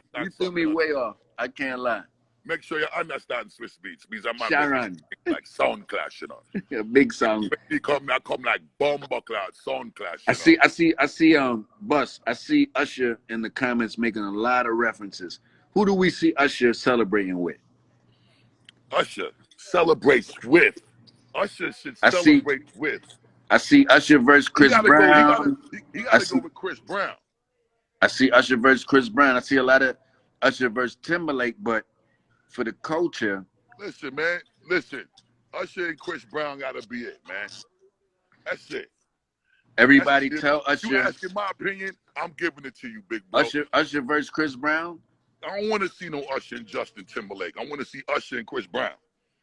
S5: son.
S1: way off. I can't lie.
S5: Make sure you understand Swizz Beatz because I'm
S1: Sharon.
S5: Like sound clash, you know.
S1: A big sound.
S5: I come like bomb cloud, sound clash.
S1: I see Bus. I see Usher in the comments making a lot of references. Who do we see Usher celebrating with?
S5: Usher celebrates with. Usher should celebrate with.
S1: I see Usher versus Chris Brown.
S5: He gotta go with Chris Brown.
S1: I see Usher versus Chris Brown. I see a lot of Usher versus Timbaland, but for the culture.
S5: Listen, man. Listen. Usher and Chris Brown gotta be it, man. That's it.
S1: Everybody tell Usher.
S5: You asking my opinion, I'm giving it to you, big bro.
S1: Usher versus Chris Brown?
S5: I don't want to see no Usher and Justin Timberlake. I want to see Usher and Chris Brown.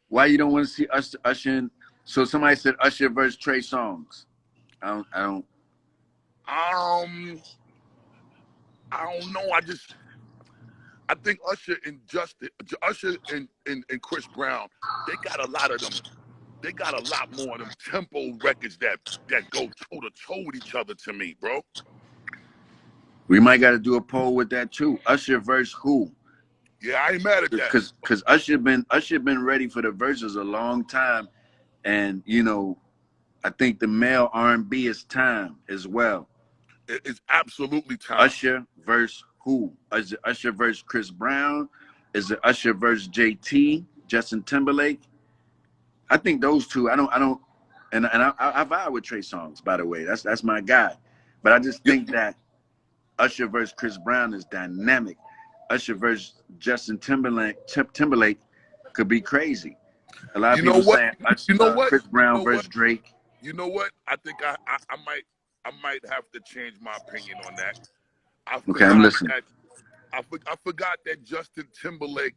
S1: Why you don't want to see Usher and... So somebody said Usher versus Trey Songz. I don't
S5: know. I think Usher and Chris Brown, they got a lot of them. They got a lot more of them tempo records that go toe to toe with each other to me, bro.
S1: We might got to do a poll with that too. Usher versus who?
S5: Yeah, I ain't mad at that.
S1: Because Usher been ready for the verses a long time, and you know, I think the male R&B is time as well.
S5: It's absolutely time.
S1: Usher versus who? Is it Usher versus Chris Brown? Is it Usher versus JT, Justin Timberlake? I think those two. I don't. And I vibe with Trey Songz, by the way. That's my guy. But I just think that Usher versus Chris Brown is dynamic. Usher versus Justin Timberlake could be crazy. A lot of people saying Chris Brown versus Drake.
S5: You know what? I think I might have to change my opinion on that.
S1: Okay, I'm listening.
S5: I forgot that Justin Timberlake,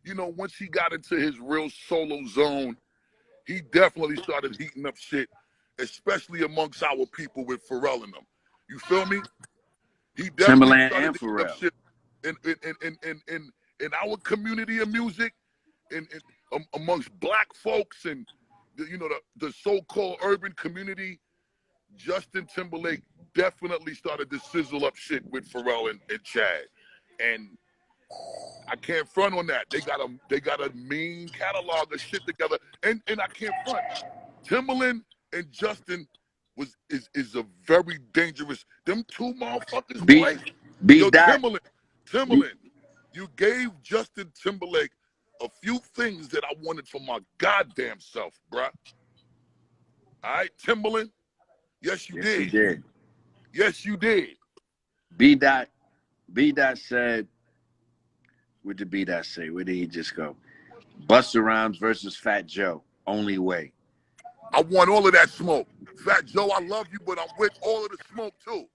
S5: you know, once he got into his real solo zone, he definitely started heating up shit, especially amongst our people with Pharrell in them. You feel me? He definitely
S1: Timbaland
S5: started
S1: and
S5: heating up
S1: Pharrell.
S5: shit in our community of music, amongst black folks and you know, the so-called urban community, Justin Timberlake definitely started to sizzle up shit with Pharrell and Chad. And I can't front on that. They got a mean catalog of shit together. And I can't front. Timbaland and Justin is a very dangerous. Them two motherfuckers, boy. Yo, Timbaland, you gave Justin Timberlake a few things that I wanted for my goddamn self, bruh. All right, Timbaland. Yes, you did.
S1: You did.
S5: Yes, you did.
S1: B. Dot said, what did B. Dot say? Where did he just go? Busta Rhymes versus Fat Joe. Only way.
S5: I want all of that smoke. Fat Joe, I love you, but I'm with all of the smoke too.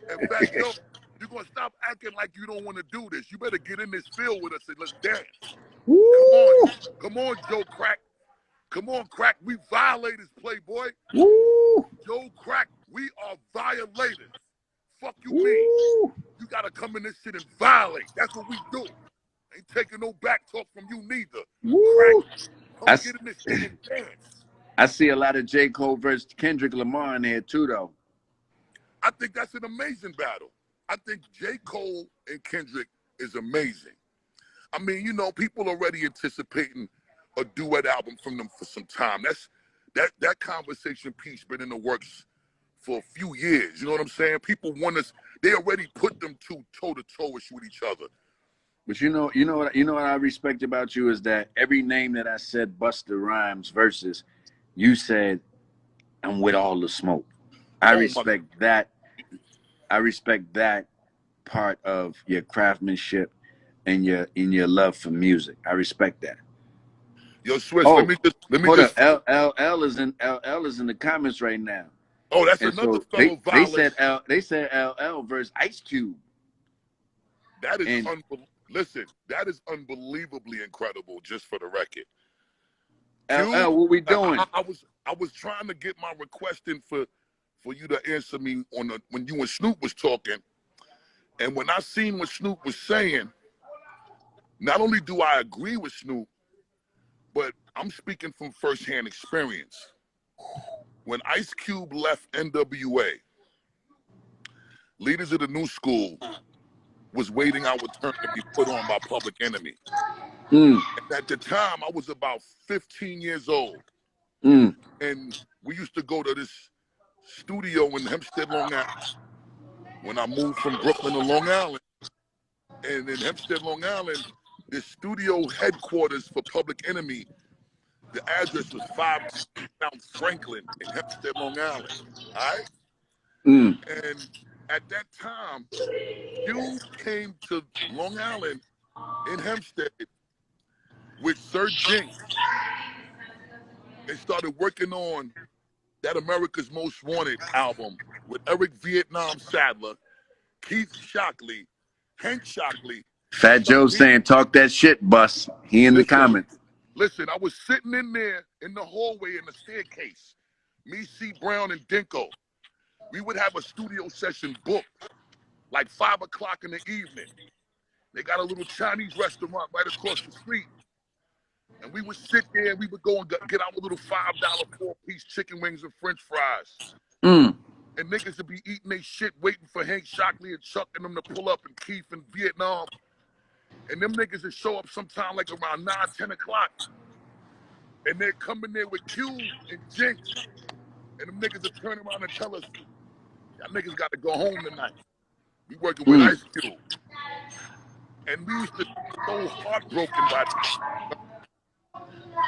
S5: And Fat Joe, you're going to stop acting like you don't want to do this. You better get in this field with us and let's dance.
S1: Woo!
S5: Come on, Joe Crack. Come on, Crack. We violators, Playboy.
S1: Woo!
S5: Joe Crack, we are violators. Fuck you
S1: Woo!
S5: mean? You got to come in this shit and violate. That's what we do. Ain't taking no back talk from you neither.
S1: Woo!
S5: Crack, come get in this shit and dance.
S1: I see a lot of J. Cole versus Kendrick Lamar in there too, though.
S5: I think that's an amazing battle. I think J. Cole and Kendrick is amazing. I mean, you know, people already anticipating a duet album from them for some time. That conversation piece been in the works for a few years. You know what I'm saying? People want us. They already put them two toe-to-toe with each other.
S1: But you know what I respect about you is that every name that I said Busta Rhymes versus, you said I'm with all the smoke. I respect that. I respect that part of your craftsmanship and your love for music. I respect that.
S5: Yo, Swizz, let me just.
S1: LL is in the comments right now.
S5: Oh, that's another fellow violent.
S1: They said LL versus Ice Cube.
S5: That is listen, that is unbelievably incredible. Just for the record,
S1: LL, what we doing?
S5: I was trying to get my request in for you to answer me when you and Snoop was talking, and when I seen what Snoop was saying, not only do I agree with Snoop, but I'm speaking from firsthand experience. When Ice Cube left NWA, Leaders of the New School was waiting our turn to be put on by Public Enemy. And at the time, I was about 15 years old. And we used to go to this studio in Hempstead, Long Island. When I moved from Brooklyn to Long Island, and in Hempstead, Long Island, the studio headquarters for Public Enemy, the address was 5 South Franklin in Hempstead, Long Island. All right? And at that time, you came to Long Island in Hempstead with Sir Jinx. They started working on that America's Most Wanted album with Eric Vietnam Sadler, Keith Shockley, Hank Shockley.
S1: Fat Joe saying, talk that shit, Bus. He in the comments.
S5: Listen, I was sitting in there in the hallway in the staircase. Me, C. Brown, and Dinko. We would have a studio session booked like 5 o'clock in the evening. They got a little Chinese restaurant right across the street. And we would sit there and we would go and get our little $5 4-piece chicken wings and French fries. And niggas would be eating their shit, waiting for Hank Shockley and Chuck and them to pull up, and Keith in Vietnam. And them niggas would show up sometime like around 9, 10 o'clock. And they'd come in there with Q and Jinx. And them niggas would turn around and tell us, y'all niggas got to go home tonight. We working with Ice Cube. And we used to be so heartbroken by that.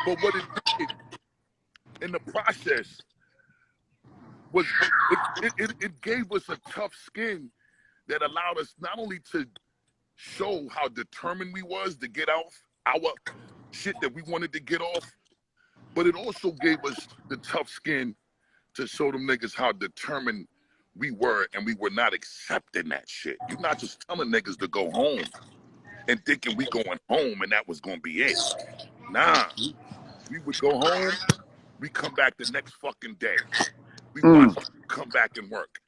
S5: But what it did in the process was it gave us a tough skin that allowed us not only to show how determined we was to get off our shit that we wanted to get off, but it also gave us the tough skin to show them niggas how determined we were, and we were not accepting that shit. You're not just telling niggas to go home and thinking we going home and that was gonna be it. Nah, we would go home, we come back the next fucking day. We watch them come back and work.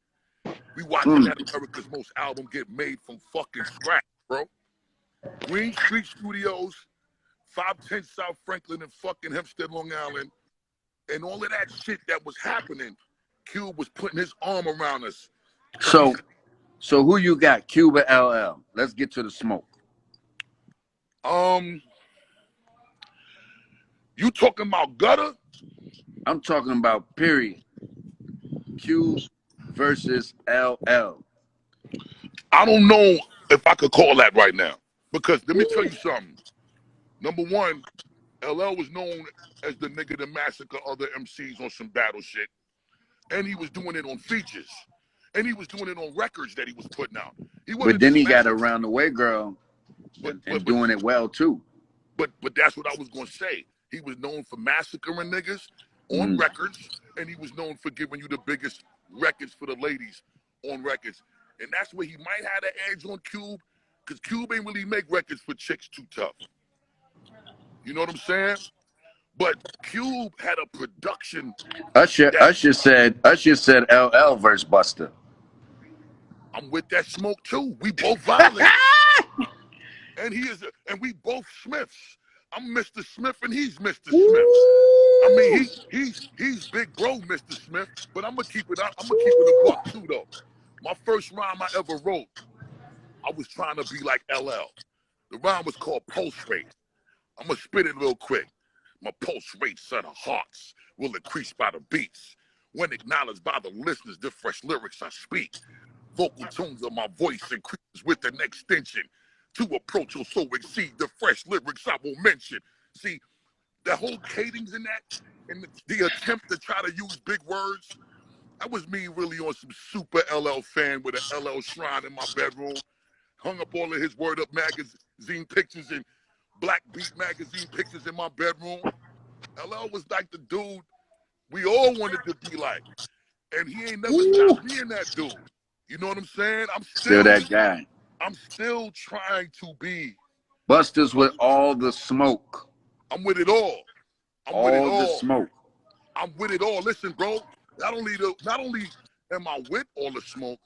S5: We watching that America's Most album get made from fucking scratch, bro. Green Street Studios, 510 South Franklin in fucking Hempstead, Long Island. and all of that shit that was happening, Cube was putting his arm around us.
S1: So who you got? Cube or LL? Let's get to the smoke.
S5: You talking about gutter?
S1: I'm talking about period. Cube versus LL.
S5: I don't know if I could call that right now. Because let me tell you something. Number one, LL was known as the nigga to massacre other MCs on some battle shit. And he was doing it on features. And he was doing it on records that he was putting out.
S1: But then he got Around the Way Girl and doing it well too.
S5: But that's what I was gonna say. He was known for massacring niggas on records, and he was known for giving you the biggest records for the ladies on records. And that's where he might have an edge on Cube, because Cube ain't really make records for chicks too tough. You know what I'm saying? But Cube had a production.
S1: Usher said LL versus Busta.
S5: I'm with that smoke too. We both violent. And and we both Smiths. I'm Mr. Smith and he's Mr. Smith. I mean, he's big bro, Mr. Smith, but I'm gonna keep it a buck too though. My first rhyme I ever wrote, I was trying to be like LL. The rhyme was called Pulse Rate. I'm gonna spit it real quick. My pulse rates of the hearts will increase by the beats. When acknowledged by the listeners, the fresh lyrics I speak. Vocal tones of my voice increases with an extension. To approach or so exceed the fresh lyrics I will mention. See, the whole cadence in that, and the attempt to try to use big words, that was me really on some super LL fan with an LL shrine in my bedroom. Hung up all of his Word Up magazine pictures and Black Beat magazine pictures in my bedroom. LL was like the dude we all wanted to be like. And he ain't never stopped being that dude. You know what I'm saying? I'm
S1: still that guy.
S5: I'm still trying to be.
S1: Busta's with all the smoke.
S5: I'm with it all.
S1: I'm with it all. The smoke.
S5: I'm with it all. Listen, bro. Not only am I with all the smoke,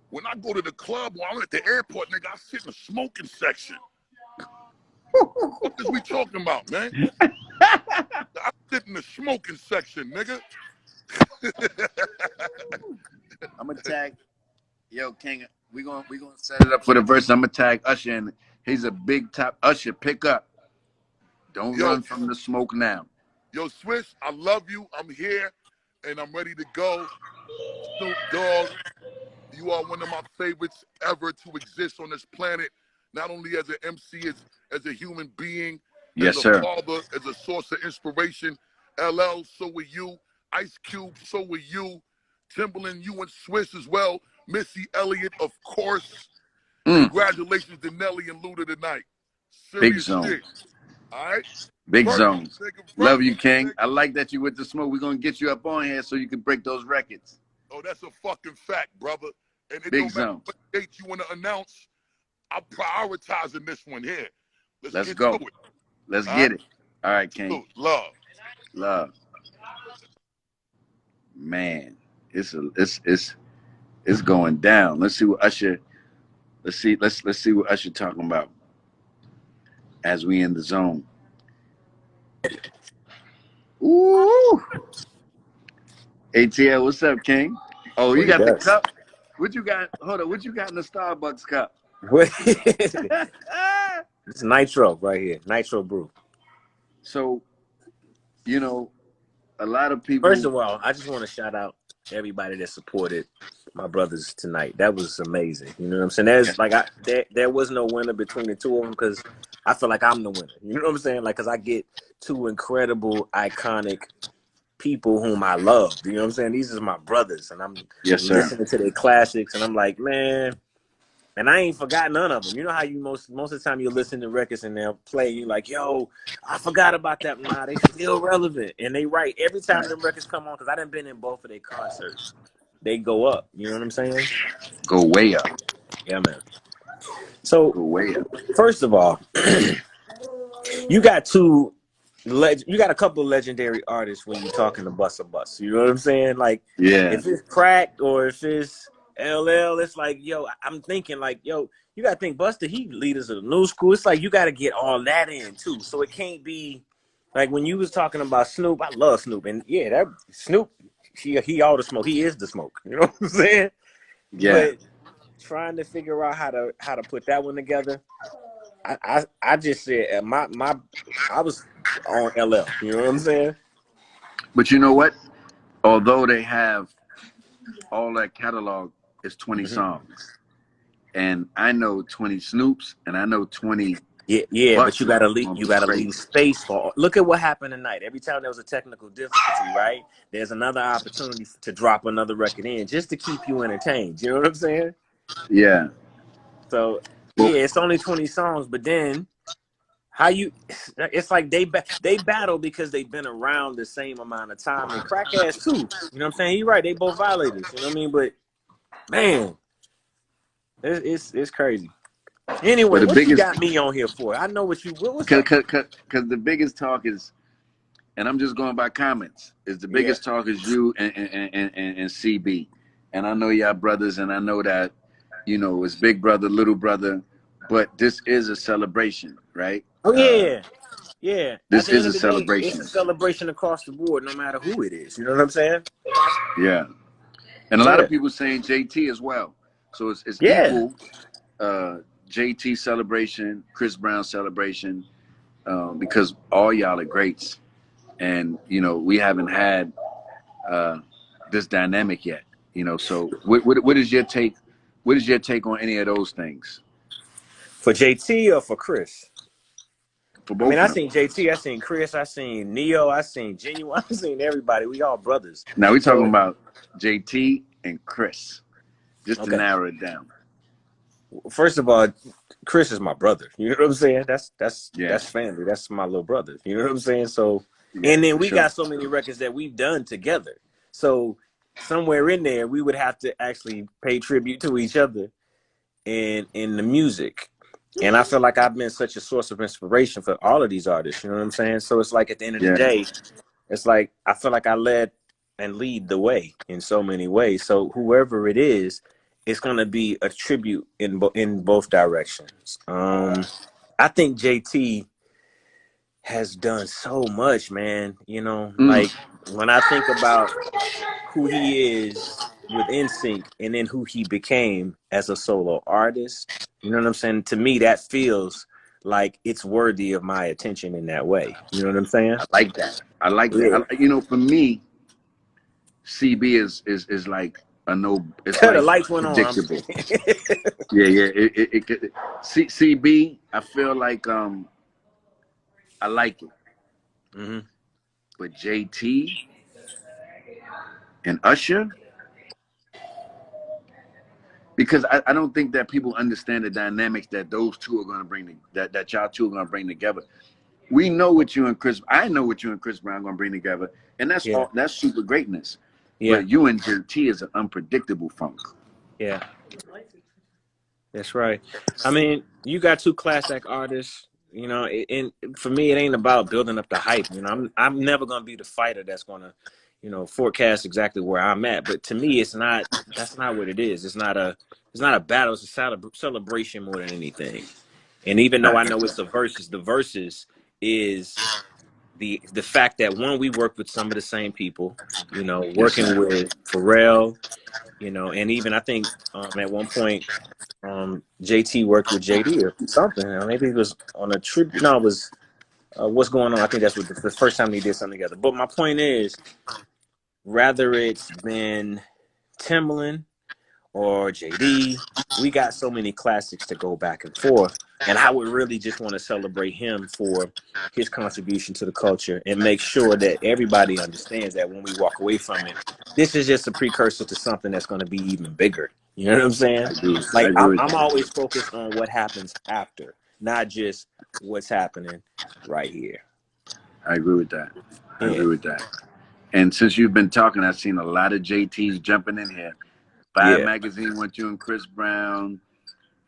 S5: when I go to the club or I'm at the airport, nigga, I sit in the smoking section. What is we talking about, man? I sit in the smoking section, nigga.
S1: I'm gonna tag, yo, King. We gonna set it up for the verse. I'm gonna tag Usher, and he's a big top. Usher, pick up. Don't run from the smoke now.
S5: Yo, Swizz, I love you. I'm here, and I'm ready to go. Snoop Dogg, you are one of my favorites ever to exist on this planet. Not only as an MC, as a human being,
S1: yes,
S5: as a father, as a source of inspiration. LL, so are you. Ice Cube, so are you. Timbaland, you and Swizz as well. Missy Elliott, of course. Congratulations to Nelly and Luda tonight. Serious
S1: big zone.
S5: Shit. All right?
S1: Big zone. Love you, King. I like that you with the smoke. We're going to get you up on here so you can break those records.
S5: Oh, that's a fucking fact, brother. And it
S1: big
S5: don't
S1: zone.
S5: matter what date you want to announce. I'm prioritizing this one here.
S1: Let's go. Let's get it. All right, King. Love. Man, it's going down. Let's see what Usher. Let's see what Usher talking about as we in the zone. Ooh. ATL, what's up, King? Oh, you got the cup. What you got? Hold on. What you got in the Starbucks cup?
S6: It's nitro right here. Nitro brew.
S1: So, you know, a lot of people.
S6: First of all, I just want to shout out everybody that supported my brothers tonight. That was amazing. You know what I'm saying? There's like there was no winner between the two of them because I feel like I'm the winner. You know what I'm saying? Like, because I get two incredible, iconic people whom I love. You know what I'm saying? These are my brothers, and I'm listening to their classics, and I'm like, man. And I ain't forgot none of them. You know how you most of the time you listen to records and they'll play, you like, yo, I forgot about that. Nah, they still relevant. And they right every time the records come on, because I done been in both of their concerts. They go up. You know what I'm saying?
S1: Go way up.
S6: Yeah, man. So,
S1: go way up.
S6: First of all, you got a couple of legendary artists when you're talking to Busta Bus. You know what I'm saying? Like, if it's cracked or if it's LL, it's like, yo, I'm thinking like, yo, you gotta think Busta, he leaders of the new school. It's like you gotta get all that in too. So it can't be Like when you was talking about Snoop, I love Snoop, and yeah, that Snoop, he all the smoke. He is the smoke. You know what I'm saying?
S1: Yeah.
S6: But trying to figure out how to put that one together, I just said I was on LL. You know what I'm saying?
S1: But you know what? Although they have all that catalog, it's 20
S6: Mm-hmm.
S1: songs. And I know 20 Snoops and I know 20
S6: Yeah, but you
S1: Bustas
S6: gotta
S1: gonna be
S6: leave
S1: crazy.
S6: space for. Look at what happened tonight. Every time there was a technical difficulty, right? There's another opportunity to drop another record in just to keep you entertained. You know what I'm saying?
S1: Yeah.
S6: So
S1: Well,
S6: yeah, it's only 20 songs, but then how you? It's like they battle because they've been around the same amount of time and crack ass too. You know what I'm saying? You're right. They both violators. You know what I mean? But man, it's crazy.
S1: but
S6: Anyway,
S1: the
S6: what you
S1: biggest,
S6: got me on here for? I know what's
S1: cause,
S6: up?
S1: cause, cause 'cause the biggest talk is, and I'm just going by comments, is the
S6: Yeah.
S1: biggest talk is you and CB. And I know y'all brothers, and I know that, it's big brother, little brother, but this is a celebration, right?
S6: Oh yeah. Yeah. At
S1: This
S6: the
S1: is
S6: end
S1: a
S6: of the day, it's a
S1: celebration.
S6: celebration across the board, no matter who it is. You know what I'm saying?
S1: Yeah. And a lot
S6: Yeah.
S1: of people saying JT as well. So it's
S6: Yeah.
S1: equal. JT celebration, Chris Brown celebration, because all y'all are greats, and we haven't had this dynamic yet. So what is your take? What is your take on any of those things
S6: For JT or for Chris?
S1: for
S6: I mean,
S1: both
S6: I
S1: of them?
S6: seen JT, I seen Chris, I seen Neo, I seen Genuine, I seen everybody. We all brothers.
S1: Now we're talking
S6: So
S1: about JT and Chris, just to
S6: okay.
S1: narrow it down.
S6: First of all, Chris is my brother. You know what I'm saying?
S1: Yeah,
S6: That's family. That's my little brother. You know what I'm saying? So
S1: yeah,
S6: and then
S1: for
S6: we
S1: sure.
S6: got so many records that we've done together. So somewhere in there we would have to actually pay tribute to each other and in the music. And I feel like I've been such a source of inspiration for all of these artists. You know what I'm saying? So it's like at the end of the
S1: Yeah,
S6: day, it's like I feel like I led and lead the way in so many ways. So whoever it is, it's gonna be a tribute in both directions. I think JT has done so much, man. You know,
S1: mm,
S6: like when I think about who he is with NSYNC and then who he became as a solo artist, you know what I'm saying? To me, that feels like it's worthy of my attention in that way. You know what I'm saying?
S1: I like that. I like that.
S6: Yeah.
S1: For me, CB is like a no. It's
S6: The
S1: like
S6: lights went on.
S1: predictable. Yeah, yeah. CB. I feel like I like it,
S6: hmm
S1: but JT and Usher, because I don't think that people understand the dynamics that those two are going to bring that y'all two are going to bring together. We know what you and Chris. I know what you and Chris Brown are going to bring together, and that's
S6: Yeah.
S1: all. That's super greatness.
S6: Yeah.
S1: But you and JT is an unpredictable funk.
S6: Yeah. That's right. I mean, you got two classic artists, you know, and for me, it ain't about building up the hype. You know, I'm never gonna be the fighter that's gonna, forecast exactly where I'm at. But to me, it's not. That's not what it is. It's not a battle. It's a celebration more than anything. And even though I know it's the verses is the fact that one, we work with some of the same people. You know,
S1: Yes,
S6: working
S1: sir.
S6: with Pharrell. And even I think at one point JT worked with JD or something. Maybe it was on a tribute. No, it was What's Going On. I think that's what the first time they did something together. But my point is, rather it's been Timbaland or JD, we got so many classics to go back and forth. And I would really just want to celebrate him for his contribution to the culture and make sure that everybody understands that when we walk away from it, this is just a precursor to something that's going to be even bigger. You know what I'm saying?
S1: I agree. I
S6: Like
S1: agree
S6: I'm,
S1: with
S6: I'm
S1: that.
S6: always focused on what happens after, not just what's happening right here.
S1: I agree with that. I
S6: Yeah,
S1: agree with that. And since you've been talking, I've seen a lot of JTs jumping in here. Vibe
S6: yeah,
S1: magazine went you and Chris Brown.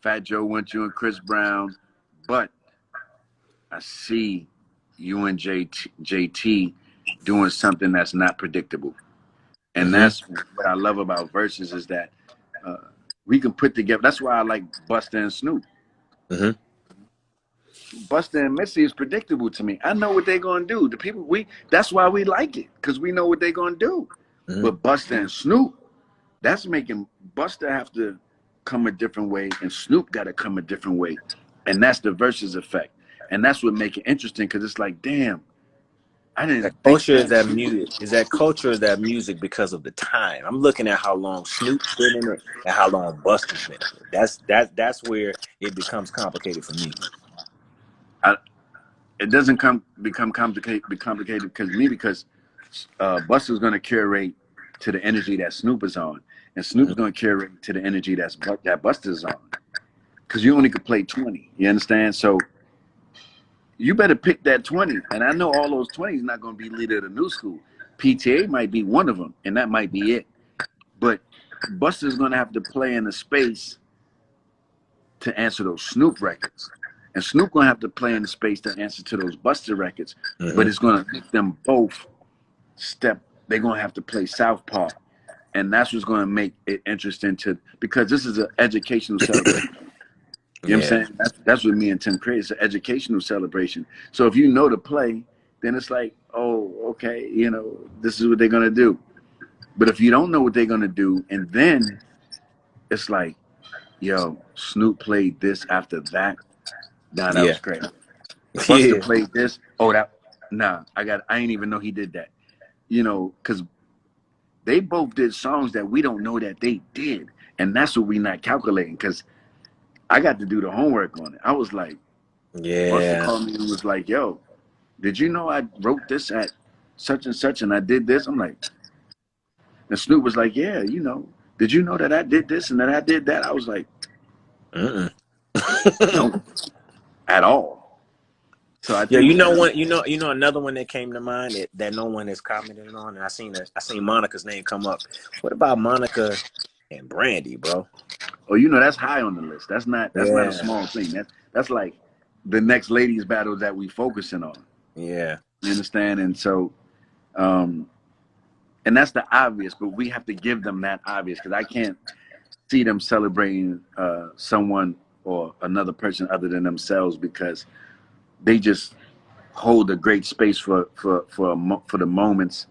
S1: Fat Joe went you and Chris Brown. But I see you and JT doing something that's not predictable. And
S6: hmm
S1: that's what I love about Versus is that uh, we can put together. That's why I like Busta and Snoop.
S6: hmm
S1: Busta and Missy is predictable to me. I know what they're gonna do. The people that's why we like it, because we know what they're gonna do.
S6: Mm-hmm.
S1: But Busta and Snoop, that's making Busta have to come a different way, and Snoop got to come a different way, and that's the versus effect, and that's what make it interesting, because it's like, damn, I didn't
S6: That
S1: think
S6: culture is that
S1: Snoop
S6: music. Is that culture is that music because of the time. I'm looking at how long Snoop's been in it and how long Busta's been in it. That's where it becomes complicated for me.
S1: it doesn't become complicated because Busta's going to curate to the energy that Snoop is on, and Snoop's going to curate to the energy that Busta's on, because you only could play 20. You understand? So you better pick that 20, and I know all those 20s not going to be leader of the new school. PTA might be one of them, and that might be it. But Busta's going to have to play in a space to answer those Snoop records. And Snoop going to have to play in the space to answer to those Busta records.
S6: Mm-hmm.
S1: But it's going to make them both step. They're going to have to play Southpaw. And that's what's going to make it interesting because this is an educational celebration. You know what I'm saying? That's what me and Tim created. It's an educational celebration. So if you know the play, then it's like, oh, okay, this is what they're going to do. But if you don't know what they're going to do, and then it's like, yo, Snoop played this after that. Nah, that was crazy. Busta played this. Oh, I ain't even know he did that. Because they both did songs that we don't know that they did. And that's what we not calculating, because I got to do the homework on it. I was like, Busta called me and was like, yo, did you know I wrote this at such and such and I did this? I'm like, and Snoop was like, yeah, did you know that I did this and that I did that? I was like, no, at all. So I think
S6: another one that came to mind that no one has commented on, and I seen Monica's name come up. What about Monica and Brandy, bro?
S1: Oh, that's high on the list. That's not a small thing. That's like the next ladies battle that we focusing on.
S6: Yeah.
S1: You understand? And so and that's the obvious, but we have to give them that obvious, because I can't see them celebrating someone or another person other than themselves, because they just hold a great space for the moments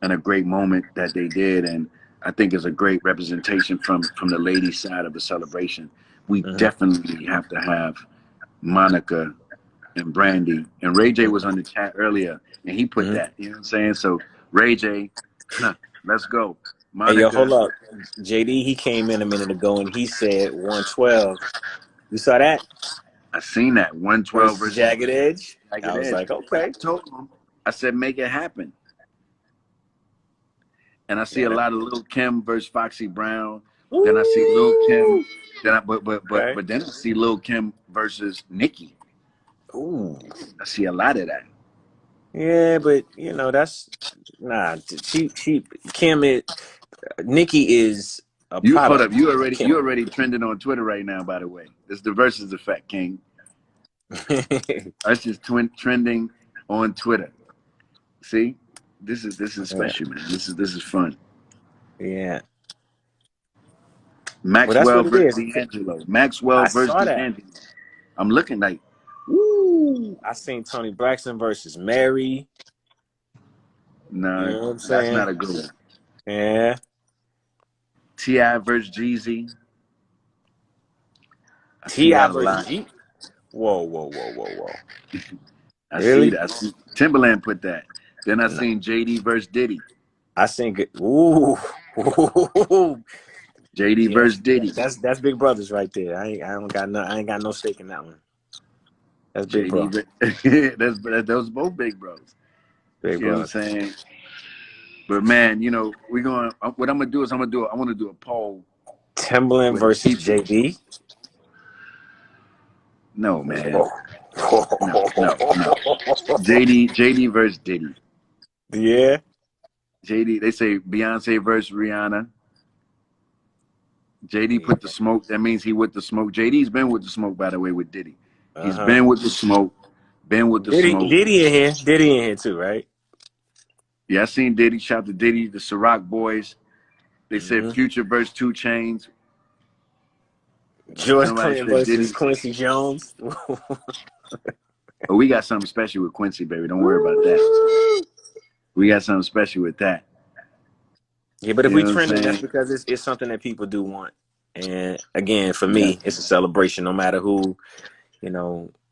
S1: and a great moment that they did. And I think it's a great representation from the ladies' side of the celebration. We definitely have to have Monica and Brandy. And Ray J was on the chat earlier, and he put that. You know what I'm saying? So Ray J, let's go. Monica.
S6: Hey, yo, hold up. JD, he came in a minute ago and he said 112. You saw that?
S1: I seen that 112 versus
S6: Jagged Edge.
S1: I
S6: was like, okay.
S1: I told him. I said, make it happen. And I see a lot of Lil' Kim versus Foxy Brown. Ooh. Then I see Lil' Kim. But then I see Lil' Kim versus Nicki.
S6: Ooh.
S1: I see a lot of that.
S6: Yeah, but that's Nicki is a product.
S1: Hold up, you already trending on Twitter right now, by the way. This is the versus effect, King. That's just trending on Twitter. See? This is special, man. This is fun.
S6: Yeah.
S1: Maxwell versus D'Angelo. Maxwell versus D'Angelo. I'm looking like, woo.
S6: I seen Tony Braxton versus Mary.
S1: No, that's not a good one.
S6: Yeah.
S1: T.I. versus Jeezy.
S6: T.I. versus Jeezy. Whoa.
S1: I see that. I see Timbaland put that. Then I seen JD versus Diddy.
S6: I seen it. Ooh.
S1: JD versus Diddy.
S6: That's Big Brothers right there. I ain't got no stake in that one. That's Big Bro.
S1: Those both Big Bros.
S6: Big
S1: you know what I'm saying? But man, we're going. What I'm gonna do is I want to do a poll.
S6: Timbaland versus JD.
S1: No, man. No. JD versus Diddy.
S6: Yeah.
S1: JD. They say Beyonce versus Rihanna. JD put the smoke. That means he with the smoke. JD's been with the smoke, by the way, with Diddy. He's been with the smoke. Smoke.
S6: Diddy in here. Diddy in here too, right?
S1: Yeah, I seen Diddy. Shout out to Diddy, the Ciroc boys. They said Future versus 2 Chainz.
S6: George
S1: Somebody
S6: Clinton
S1: said
S6: versus
S1: Diddy.
S6: Quincy Jones.
S1: But we got something special with Quincy, baby. Don't worry about that. We got something special with that.
S6: Yeah, but if
S1: You
S6: we
S1: know what I'm
S6: trending, that's
S1: saying?
S6: because it's something that people do want. And again, for
S1: Yeah.
S6: me, it's a celebration no matter who,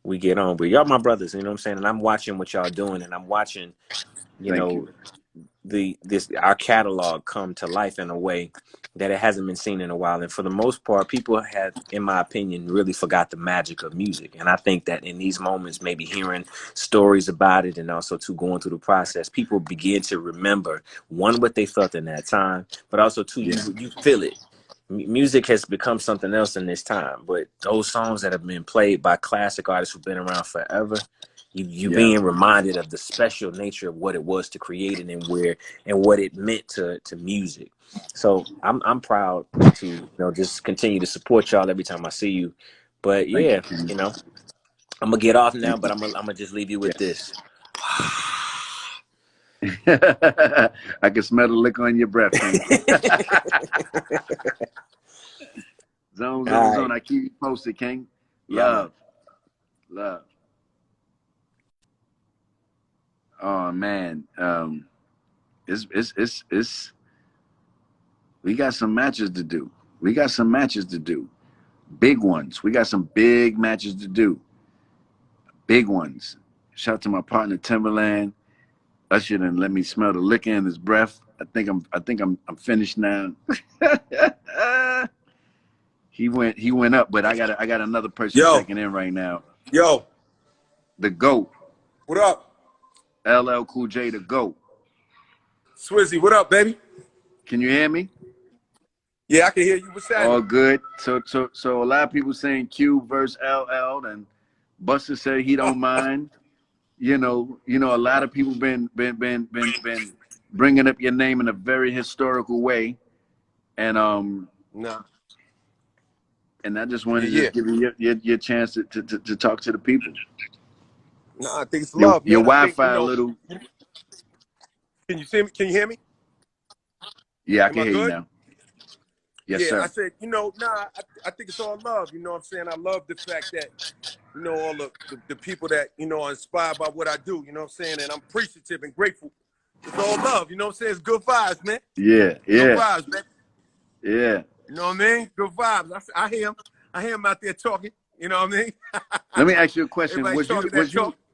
S6: we get on. But y'all my brothers, you know what I'm saying? And I'm watching what y'all doing, and I'm watching,
S1: Thank you.
S6: our catalog come to life in a way that it hasn't been seen in a while. And for the most part, people have, in my opinion, really forgot the magic of music. And I think that in these moments, maybe hearing stories about it and also to going through the process, people begin to remember, one, what they felt in that time, but also two, you feel it. Music has become something else in this time, but those songs that have been played by classic artists who've been around forever, you being reminded of the special nature of what it was to create it and what it meant to music. So I'm proud to just continue to support y'all every time I see you. But yeah, I'm gonna get off now, but I'm gonna just leave you with this.
S1: I can smell the liquor on your breath, King. Zone. I keep you posted, King. Love. Oh man, it's. We got some matches to do. Big ones. We got some big matches to do. Big ones. Shout out to my partner Timbaland. Usher and let me smell the liquor in his breath. I think I'm finished now. He went up, but I got another person checking in right now.
S7: Yo.
S1: The GOAT.
S7: What up?
S1: LL Cool J, the GOAT.
S7: Swizzy, what up, baby?
S1: Can you hear me?
S7: Yeah, I can hear you. What's that?
S1: All good. So a lot of people saying Q versus LL, and Busta said he don't mind. A lot of people been bringing up your name in a very historical way, and and I just wanted to just give you your chance to talk to the people.
S7: No, I think it's love,
S1: your
S7: man.
S1: Wi-Fi a little.
S7: Can you see me? Can you hear me?
S1: Yeah, I can hear you now. Yes, sir.
S7: I said, I think it's all love. You know what I'm saying? I love the fact that, all the people that, are inspired by what I do, you know what I'm saying? And I'm appreciative and grateful. It's all love, you know what I'm saying? It's good vibes, man.
S1: Yeah.
S7: Good vibes, man.
S1: Yeah.
S7: You know what I mean? Good vibes. I hear him out there talking, you know what I mean?
S1: Let me ask you a question.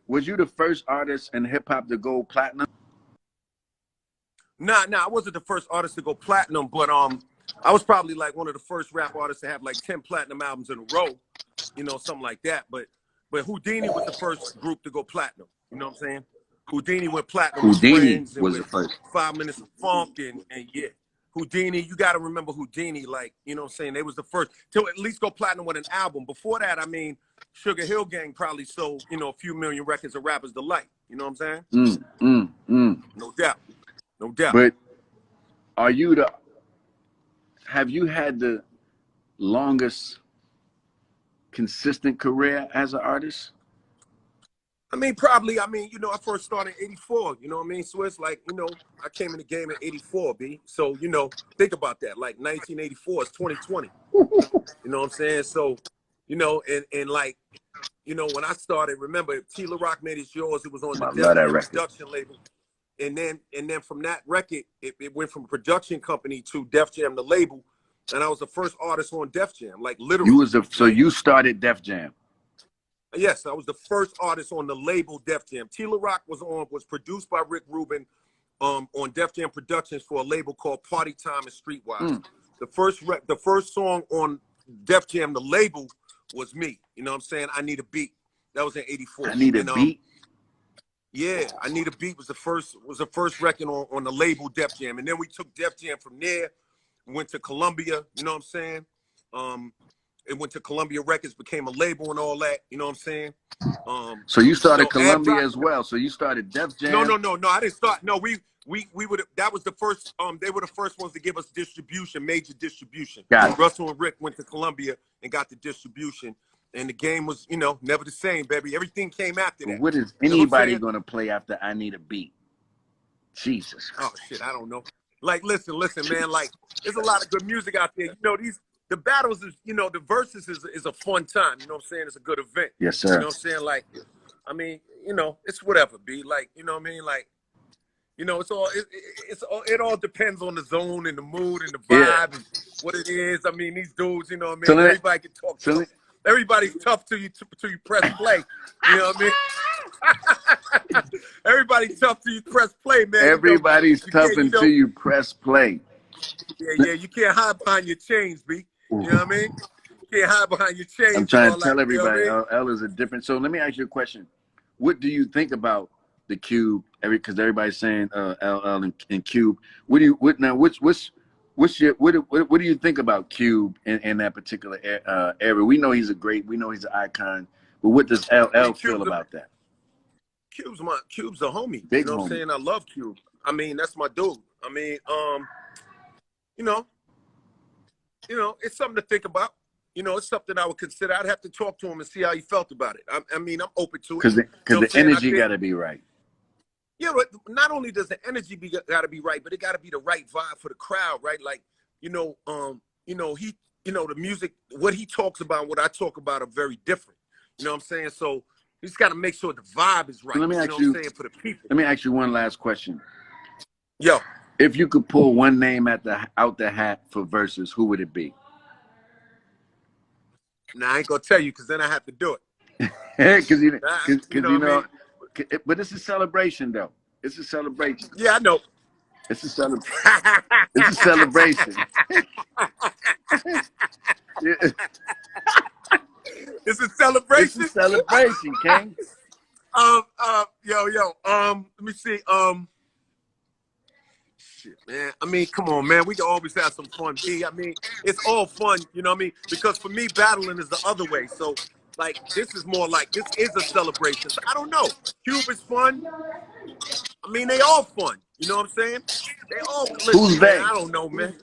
S1: Was you the first artist in hip hop to go platinum?
S7: Nah, I wasn't the first artist to go platinum, but I was probably like one of the first rap artists to have like 10 platinum albums in a row, something like that. But Houdini was the first group to go platinum. You know what I'm saying? Houdini went platinum.
S1: Houdini was the first.
S7: 5 Minutes of Funk and yeah. Houdini, you got to remember Houdini, like, you know what I'm saying? They was the first to at least go platinum with an album. Before that, I mean, Sugar Hill Gang probably sold, a few million records of Rappers Delight. You know what I'm saying? No doubt. No doubt.
S1: But have you had the longest consistent career as an artist?
S7: I mean, probably. I first started in 84. You know what I mean? So it's like, I came in the game in 84, B. So, think about that. Like 1984 is 2020. You know what I'm saying? So, and like, when I started, remember, Tila Rock Made It Yours. It was on the Def Jam production label. And then from that record, it went from production company to Def Jam, the label. And I was the first artist on Def Jam, like literally.
S1: So you started Def Jam?
S7: Yes, I was the first artist on the label Def Jam. Tila Rock was produced by Rick Rubin on Def Jam Productions for a label called Party Time and Streetwise. The first song on Def Jam, the label, was me. You know what I'm saying? I Need a Beat. That was in 84.
S1: I Need a Beat?
S7: Yeah, I Need a Beat was the first record on the label Def Jam. And then we took Def Jam from there, went to Columbia, you know what I'm saying? It went to Columbia Records, became a label and all that, you know what I'm saying?
S1: So you started Columbia as well. So you started Def Jam?
S7: No, I didn't start. No, we would that was the first they were the first ones to give us distribution, major distribution. Russell and Rick went to Columbia and got the distribution. And the game was, never the same, baby. Everything came after that.
S1: What is anybody going to play after I Need a Beat? Jesus.
S7: Oh, shit, I don't know. Like, listen, man. Like, there's a lot of good music out there. the battles is, you know, the verses is a fun time. You know what I'm saying? It's a good event.
S1: Yes,
S7: You
S1: sir.
S7: know what I'm saying? Like, I mean, you know, it's whatever, B. Like, you know what I mean? Like, you know, it all depends on the zone and the mood and the vibe and what it is. I mean, these dudes, you know what I mean? Everybody can talk. Everybody's tough till you press play. You know what I mean? Everybody's tough till you press play, man.
S1: Everybody's tough until you press play.
S7: Yeah, you can't hide behind your chains, B. You know what I mean? You can't hide behind your chains.
S1: I'm trying to tell
S7: like,
S1: everybody,
S7: you know what I mean?
S1: LL is a different. So let me ask you a question. What do you think about the Cube? Because everybody's saying LL and Cube. What do you think about Cube in that particular era? We know he's an icon, but what does LL feel about that?
S7: Cube's a homie.
S1: Big
S7: you know what
S1: homie.
S7: I'm saying? I love Cube. I mean, that's my dude. I mean, you know, it's something to think about. You know, it's something I would consider. I'd have to talk to him and see how he felt about it. I mean, I'm open to it.
S1: Because the energy got to be right.
S7: Yeah, but not only does the energy got to be right, but it got to be the right vibe for the crowd, right? Like, the music, what he talks about, and what I talk about are very different. You know what I'm saying? So you just got to make sure the vibe is right.
S1: Let me ask you,
S7: what I'm saying, for the people.
S1: Let me ask you one last question.
S7: Yo,
S1: if you could pull one name out the hat for verses, who would it be?
S7: Now I ain't gonna tell you, because then I have to do it.
S1: Because you know, but it's a celebration, though. It's a celebration.
S7: Yeah, I know.
S1: It's a celebration. It's a celebration.
S7: It's a celebration.
S1: It's a celebration, King.
S7: Let me see. Shit, man. I mean, come on, man. We can always have some fun. I mean, it's all fun, you know what I mean? Because for me, battling is the other way. So, like, this is more like, this is a celebration. So, I don't know. Cube is fun. I mean, they all fun. You know what I'm saying? They all. Listen,
S1: who's they?
S7: I don't know, man.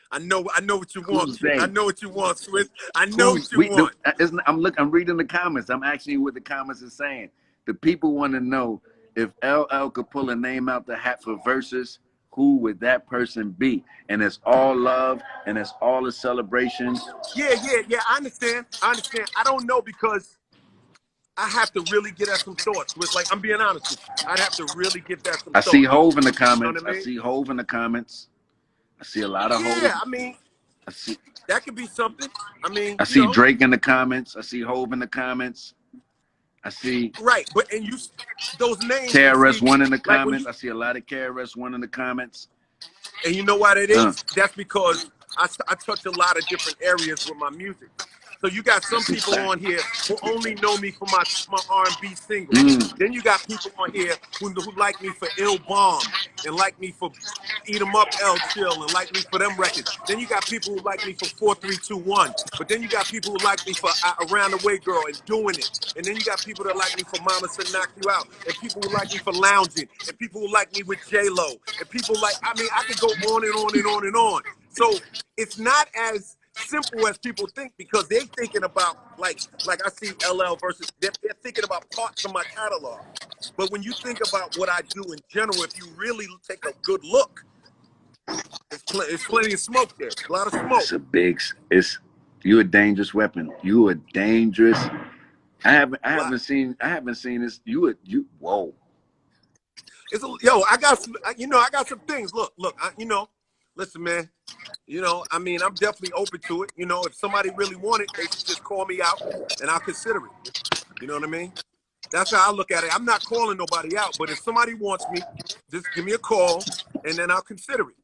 S7: I know what you want.
S1: Who's they?
S7: I know what you want, Swizz. I know what you want.
S1: I'm reading the comments. I'm asking you what the comments are saying. The people want to know if LL could pull a name out the hat for verses, who would that person be? And it's all love and it's all a celebration.
S7: Yeah. I understand. I don't know, because I have to really get at some thoughts. With, like, I'm being honest with you. I'd have to really get that some thoughts.
S1: I see Hove in the comments.
S7: You know what I mean?
S1: I see Hove in the comments. I see a lot of Hove.
S7: Yeah, I mean,
S1: I see
S7: that could be something. I mean,
S1: I see Drake in the comments. I see Hove in the comments. I see
S7: and those names.
S1: KRS-One in the comments. I see a lot of KRS-One in the comments.
S7: And you know why that is? That's because I touch a lot of different areas with my music. So you got some people on here who only know me for my R&B singles. Then you got people on here who like me for Ill Bomb and like me for Eat 'Em Up, L Chill, and like me for them records. Then you got people who like me for 4321. But then you got people who like me for Around the Way Girl and Doing It. And then you got people that like me for Mama Said Knock You Out. And people who like me for Lounging. And people who like me with J-Lo. And people like, I mean, I could go on and on and on and on. So it's not as simple as people think, because they're thinking about, like I see LL versus, they're thinking about parts of my catalog. But when you think about what I do in general, if you really take a good look, it's plenty of smoke there. A lot of smoke.
S1: You're a dangerous weapon. You are dangerous. I haven't seen this. Whoa.
S7: I got some things. Look, listen, man. I mean, I'm definitely open to it. If somebody really want it, they should just call me out and I'll consider it. You know what I mean? That's how I look at it. I'm not calling nobody out, but if somebody wants me, just give me a call and then I'll consider it.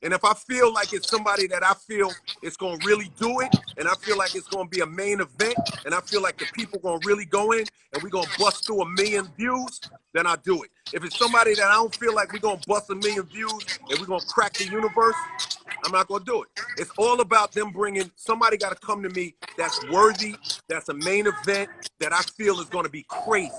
S7: And if I feel like it's somebody that I feel it's going to really do it, and I feel like it's going to be a main event, and I feel like the people going to really go in and we're going to bust through 1 million views, then I'll do it. If it's somebody that I don't feel like we're going to bust 1 million views and we're going to crack the universe, I'm not going to do it. It's all about them bringing, somebody got to come to me that's worthy, that's a main event, that I feel is going to be crazy.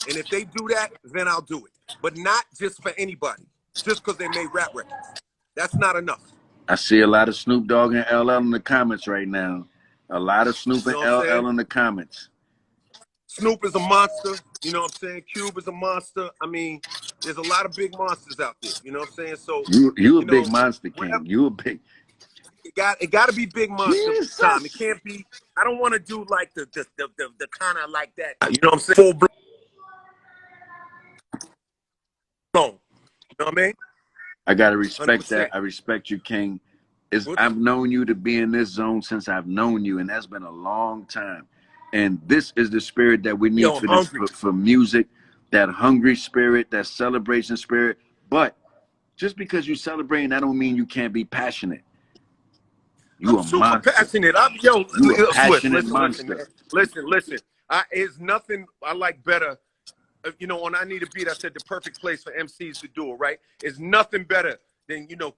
S7: And if they do that, then I'll do it. But not just for anybody, just because they made rap records. That's not enough.
S1: I see a lot of Snoop Dogg and LL in the comments right now. A lot of Snoop and LL in the comments.
S7: Snoop is a monster. You know what I'm saying? Cube is a monster. I mean, there's a lot of big monsters out there. You know what I'm saying? So
S1: you a big monster, King. You a big.
S7: it got to be Big Monster
S1: Jesus.
S7: time. It can't be. I don't want to do like the kind of like that. You know what I'm saying? Full blown. You know what I mean?
S1: I gotta respect
S7: 100%.
S1: that. I respect you, King.
S7: Good.
S1: I've known you to be in this zone since I've known you, and that's been a long time. And this is the spirit that we need
S7: Yo, I'm
S1: for this
S7: hungry.
S1: for music, that hungry spirit, that celebration spirit. But just because you're celebrating, that don't mean you can't be passionate. You
S7: I'm
S1: a
S7: super
S1: monster.
S7: passionate.
S1: You a passionate
S7: Listen,
S1: monster.
S7: man. Listen. It's nothing I like better. You know, when I Need a Beat, I said the perfect place for MCs to do it, right? It's nothing better than, you know,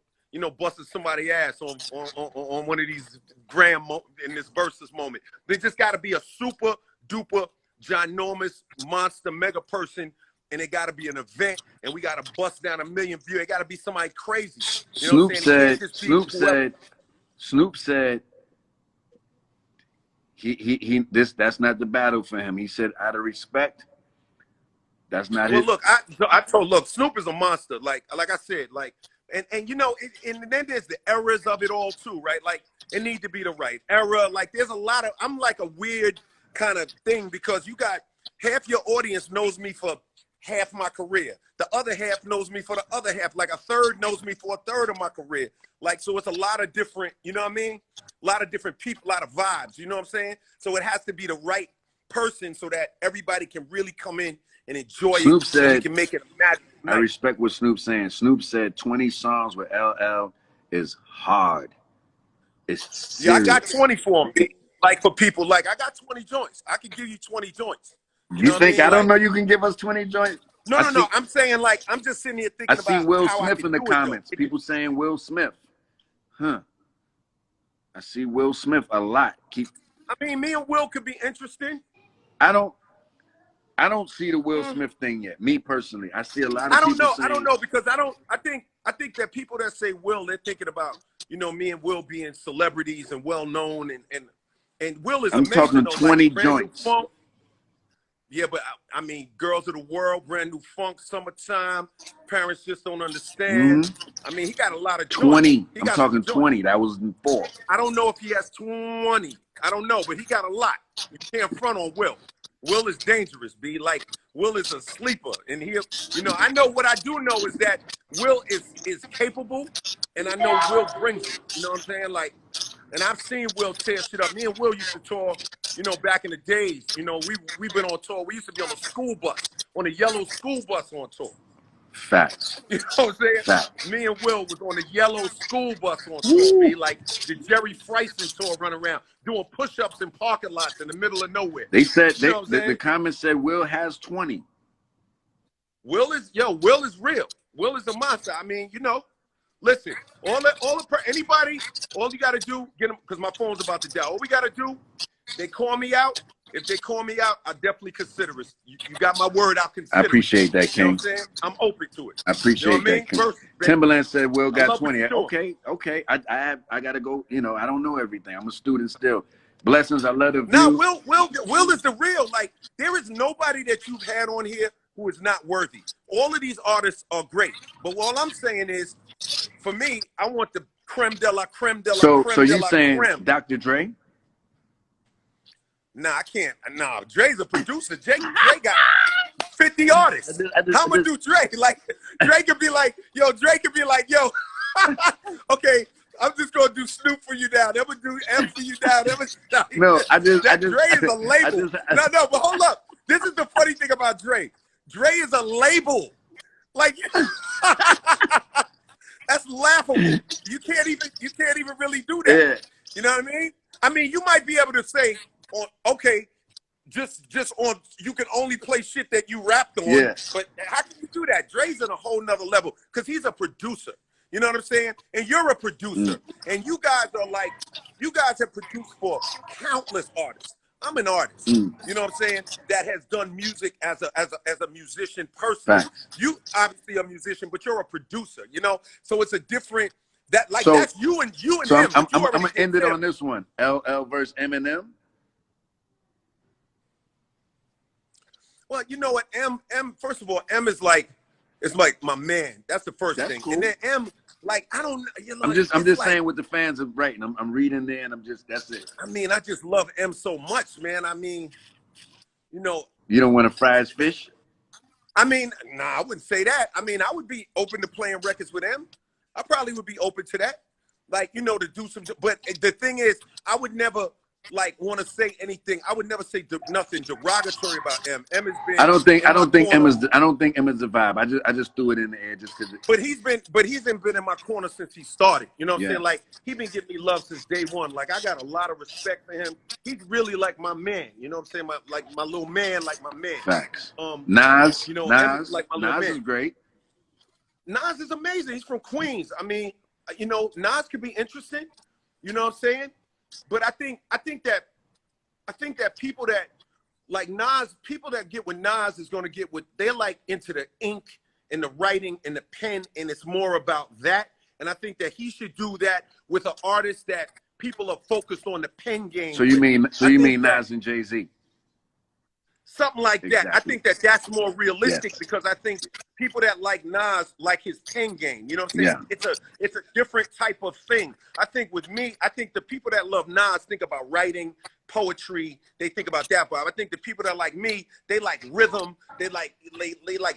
S7: busting somebody's ass on one of these in this versus moment. They just got to be a super duper ginormous monster mega person, and it got to be an event, and we got to bust down 1 million views. It got to be somebody crazy. You know what I'm saying? It can't just be
S1: Snoop said that's not the battle for him. He said, out of respect, that's not his.
S7: Look, look, Snoop is a monster. Like I said, and you know, and then there's the errors of it all too, right? Like it needs to be the right era. Like there's a lot of, I'm like a weird kind of thing because you got half your audience knows me for half my career. The other half knows me for the other half. Like a third knows me for a third of my career. Like, so it's a lot of different, you know what I mean? A lot of different people, a lot of vibes, you know what I'm saying? So it has to be the right person so that everybody can really come in and enjoy
S1: Snoop
S7: it.
S1: Said,
S7: and we can make it a magic night.
S1: I respect what Snoop's saying. Snoop said 20 songs with LL is hard. It's serious.
S7: Yeah, I got 20 for me. Like for people, like I got 20 joints. I can give you 20 joints.
S1: You think I don't know you can give us 20 joints?
S7: No. I'm saying like I'm just sitting here thinking about.
S1: I see Will
S7: how
S1: Smith in the comments. People saying Will Smith. Huh. I see Will Smith a lot.
S7: I mean, me and Will could be interesting.
S1: I don't see the Will Smith thing yet. Me personally, I see a lot of people saying,
S7: I don't know because I think that people that say Will, they're thinking about, you know, me and Will being celebrities and well known and Will is amazing.
S1: I'm talking 20 joints.
S7: Yeah, but I mean, Girls of the World, Brand New Funk, Summertime, Parents Just Don't Understand. I mean, he got a lot of
S1: 20. I'm talking 20. That was 4.
S7: I don't know if he has 20. I don't know, but he got a lot. You can't front on Will. Will is dangerous, B. Like, Will is a sleeper. And he, you know, I know what I do know is that Will is capable, and I know Will brings it. You know what I'm saying? Like, and I've seen Will tear shit up. Me and Will used to tour, you know, back in the days. You know, we've been on tour. We used to be on a school bus, on a yellow school bus on tour.
S1: Facts.
S7: You know what I'm saying?
S1: Facts.
S7: Me and Will was on a yellow school bus on tour. Be like the Jerry Freisen tour, running around doing push-ups in parking lots in the middle of nowhere.
S1: They said the comments said Will has 20.
S7: Will is real. Will is a monster. I mean, you know, listen, all you got to do, get them, because my phone's about to die. All we got to do, they call me out. If they call me out, I definitely consider it. You got my word, I'll consider it.
S1: I appreciate that, King.
S7: You know what I'm saying? I'm open to it.
S1: I appreciate
S7: you know
S1: that, King. Timbaland said Will got 20. Okay. I got to go, you know, I don't know everything. I'm a student still. Blessings, I love the view.
S7: No, Will is the real. Like, there is nobody that you've had on here who is not worthy. All of these artists are great. But all I'm saying is, for me, I want the creme de la creme de la creme de la creme.
S1: So you saying Dr. Dre?
S7: Nah, I can't. Nah, Dre's a producer. Dre got 50 artists. How am I do Dre? Like, Dre could be like, yo, okay, I'm just gonna do Snoop for you now. I'm gonna do M for you now.
S1: No, Dre
S7: is a label. No, but hold up. This is the funny thing about Dre. Dre is a label. Like, that's laughable. You can't even really do that.
S1: Yeah.
S7: You know what I mean? I mean, you might be able to say, just on, you can only play shit that you rapped on.
S1: Yeah.
S7: But how can you do that? Dre's in a whole nother level because he's a producer. You know what I'm saying? And you're a producer. And you guys have produced for countless artists. I'm an artist. You know what I'm saying? That has done music as a musician personally. You obviously a musician, but you're a producer, you know? So it's a different that's you and him.
S1: I'm gonna end it on this one. LL versus Eminem.
S7: Well, you know what? M first of all, M is like, it's like my man. That's the first thing.
S1: Cool.
S7: And then like I don't, you know,
S1: I'm
S7: it's
S1: just
S7: like,
S1: saying what the fans are writing. I'm reading there, and that's it.
S7: I mean, I just love M so much, man. I mean, you know,
S1: You don't want to fry his fish?
S7: I mean, nah, I wouldn't say that. I mean, I would be open to playing records with him. I probably would be open to that. Like, you know, to do some, but the thing is, I would never like want to say anything. I would never say nothing derogatory about M. M has been
S1: I don't think
S7: in my corner.
S1: I don't think Emma's the vibe. I just threw it in the air just because.
S7: But he's been in my corner since he started. You know what I'm
S1: Yeah.
S7: saying? Like, he's been giving me love since day one. Like, I got a lot of respect for him. He's really like my man. You know what I'm saying? My little man, like my man.
S1: Facts.
S7: You know,
S1: Nas,
S7: like my little
S1: Nas
S7: man.
S1: is great.
S7: Nas is amazing. He's from Queens. I mean, you know, Nas could be interesting. You know what I'm saying? But I think that people that like Nas, people that get with Nas is going to get with, they're like into the ink and the writing and the pen, and it's more about that. And I think that he should do that with an artist that people are focused on the pen game.
S1: So you mean
S7: that,
S1: Nas and Jay-Z?
S7: Something like
S1: Exactly.
S7: that. I think that that's more realistic,
S1: Yes.
S7: because I think people that like Nas like his pen game. You know what I'm saying?
S1: Yeah.
S7: It's a different type of thing. I think with me, I think the people that love Nas think about writing, poetry, they think about that. But I think the people that like me, they like rhythm, they like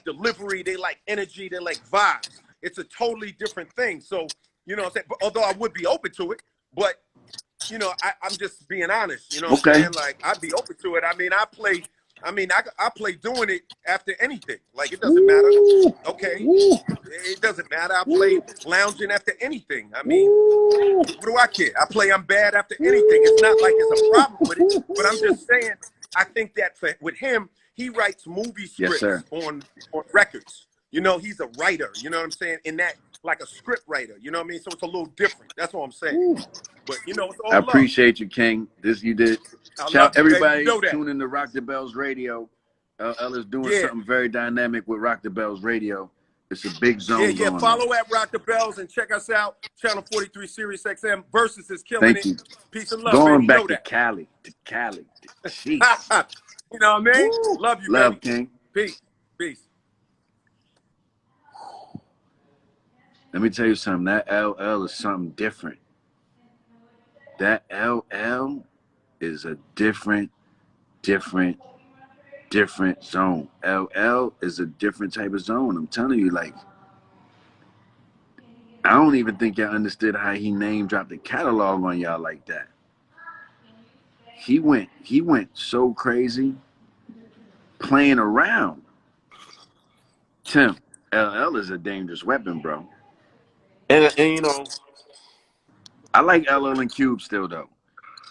S7: delivery, they like energy, they like vibes. It's a totally different thing. So, you know what I'm saying? But, although I would be open to it, but you know, I'm just being honest. You know what I'm saying? Like, I'd be open to it. I mean, I play doing it after anything. Like, it doesn't matter. Okay. It doesn't matter. I play lounging after anything. I mean, what do I care? I'm bad after anything. It's not like it's a problem with it. But I'm just saying, I think that with him, he writes movie scripts on records. You know, he's a writer. You know what I'm saying? In that, like a script writer. You know what I mean? So it's a little different. That's what I'm saying. But, you know, it's all
S1: I
S7: love.
S1: appreciate you, King. This you did. Shout everybody tune in to Rock the Bells Radio. LL is doing something very dynamic with Rock the Bells Radio. It's a big zone.
S7: Yeah. Follow at Rock the Bells and check us out. Channel 43 Sirius XM. Versus is killing
S1: Thank you.
S7: it. Peace and love.
S1: Going
S7: baby.
S1: back
S7: You know
S1: to Cali. Jeez.
S7: You know what I mean? Love you,
S1: love,
S7: baby.
S1: King.
S7: Peace.
S1: Let me tell you something. That LL is something different. That LL is a different zone. LL is a different type of zone. I'm telling you, like, I don't even think y'all understood how he name dropped the catalog on y'all like that. He went so crazy playing around. Tim, LL is a dangerous weapon, bro.
S2: And you know,
S1: I like LL and Cube still though,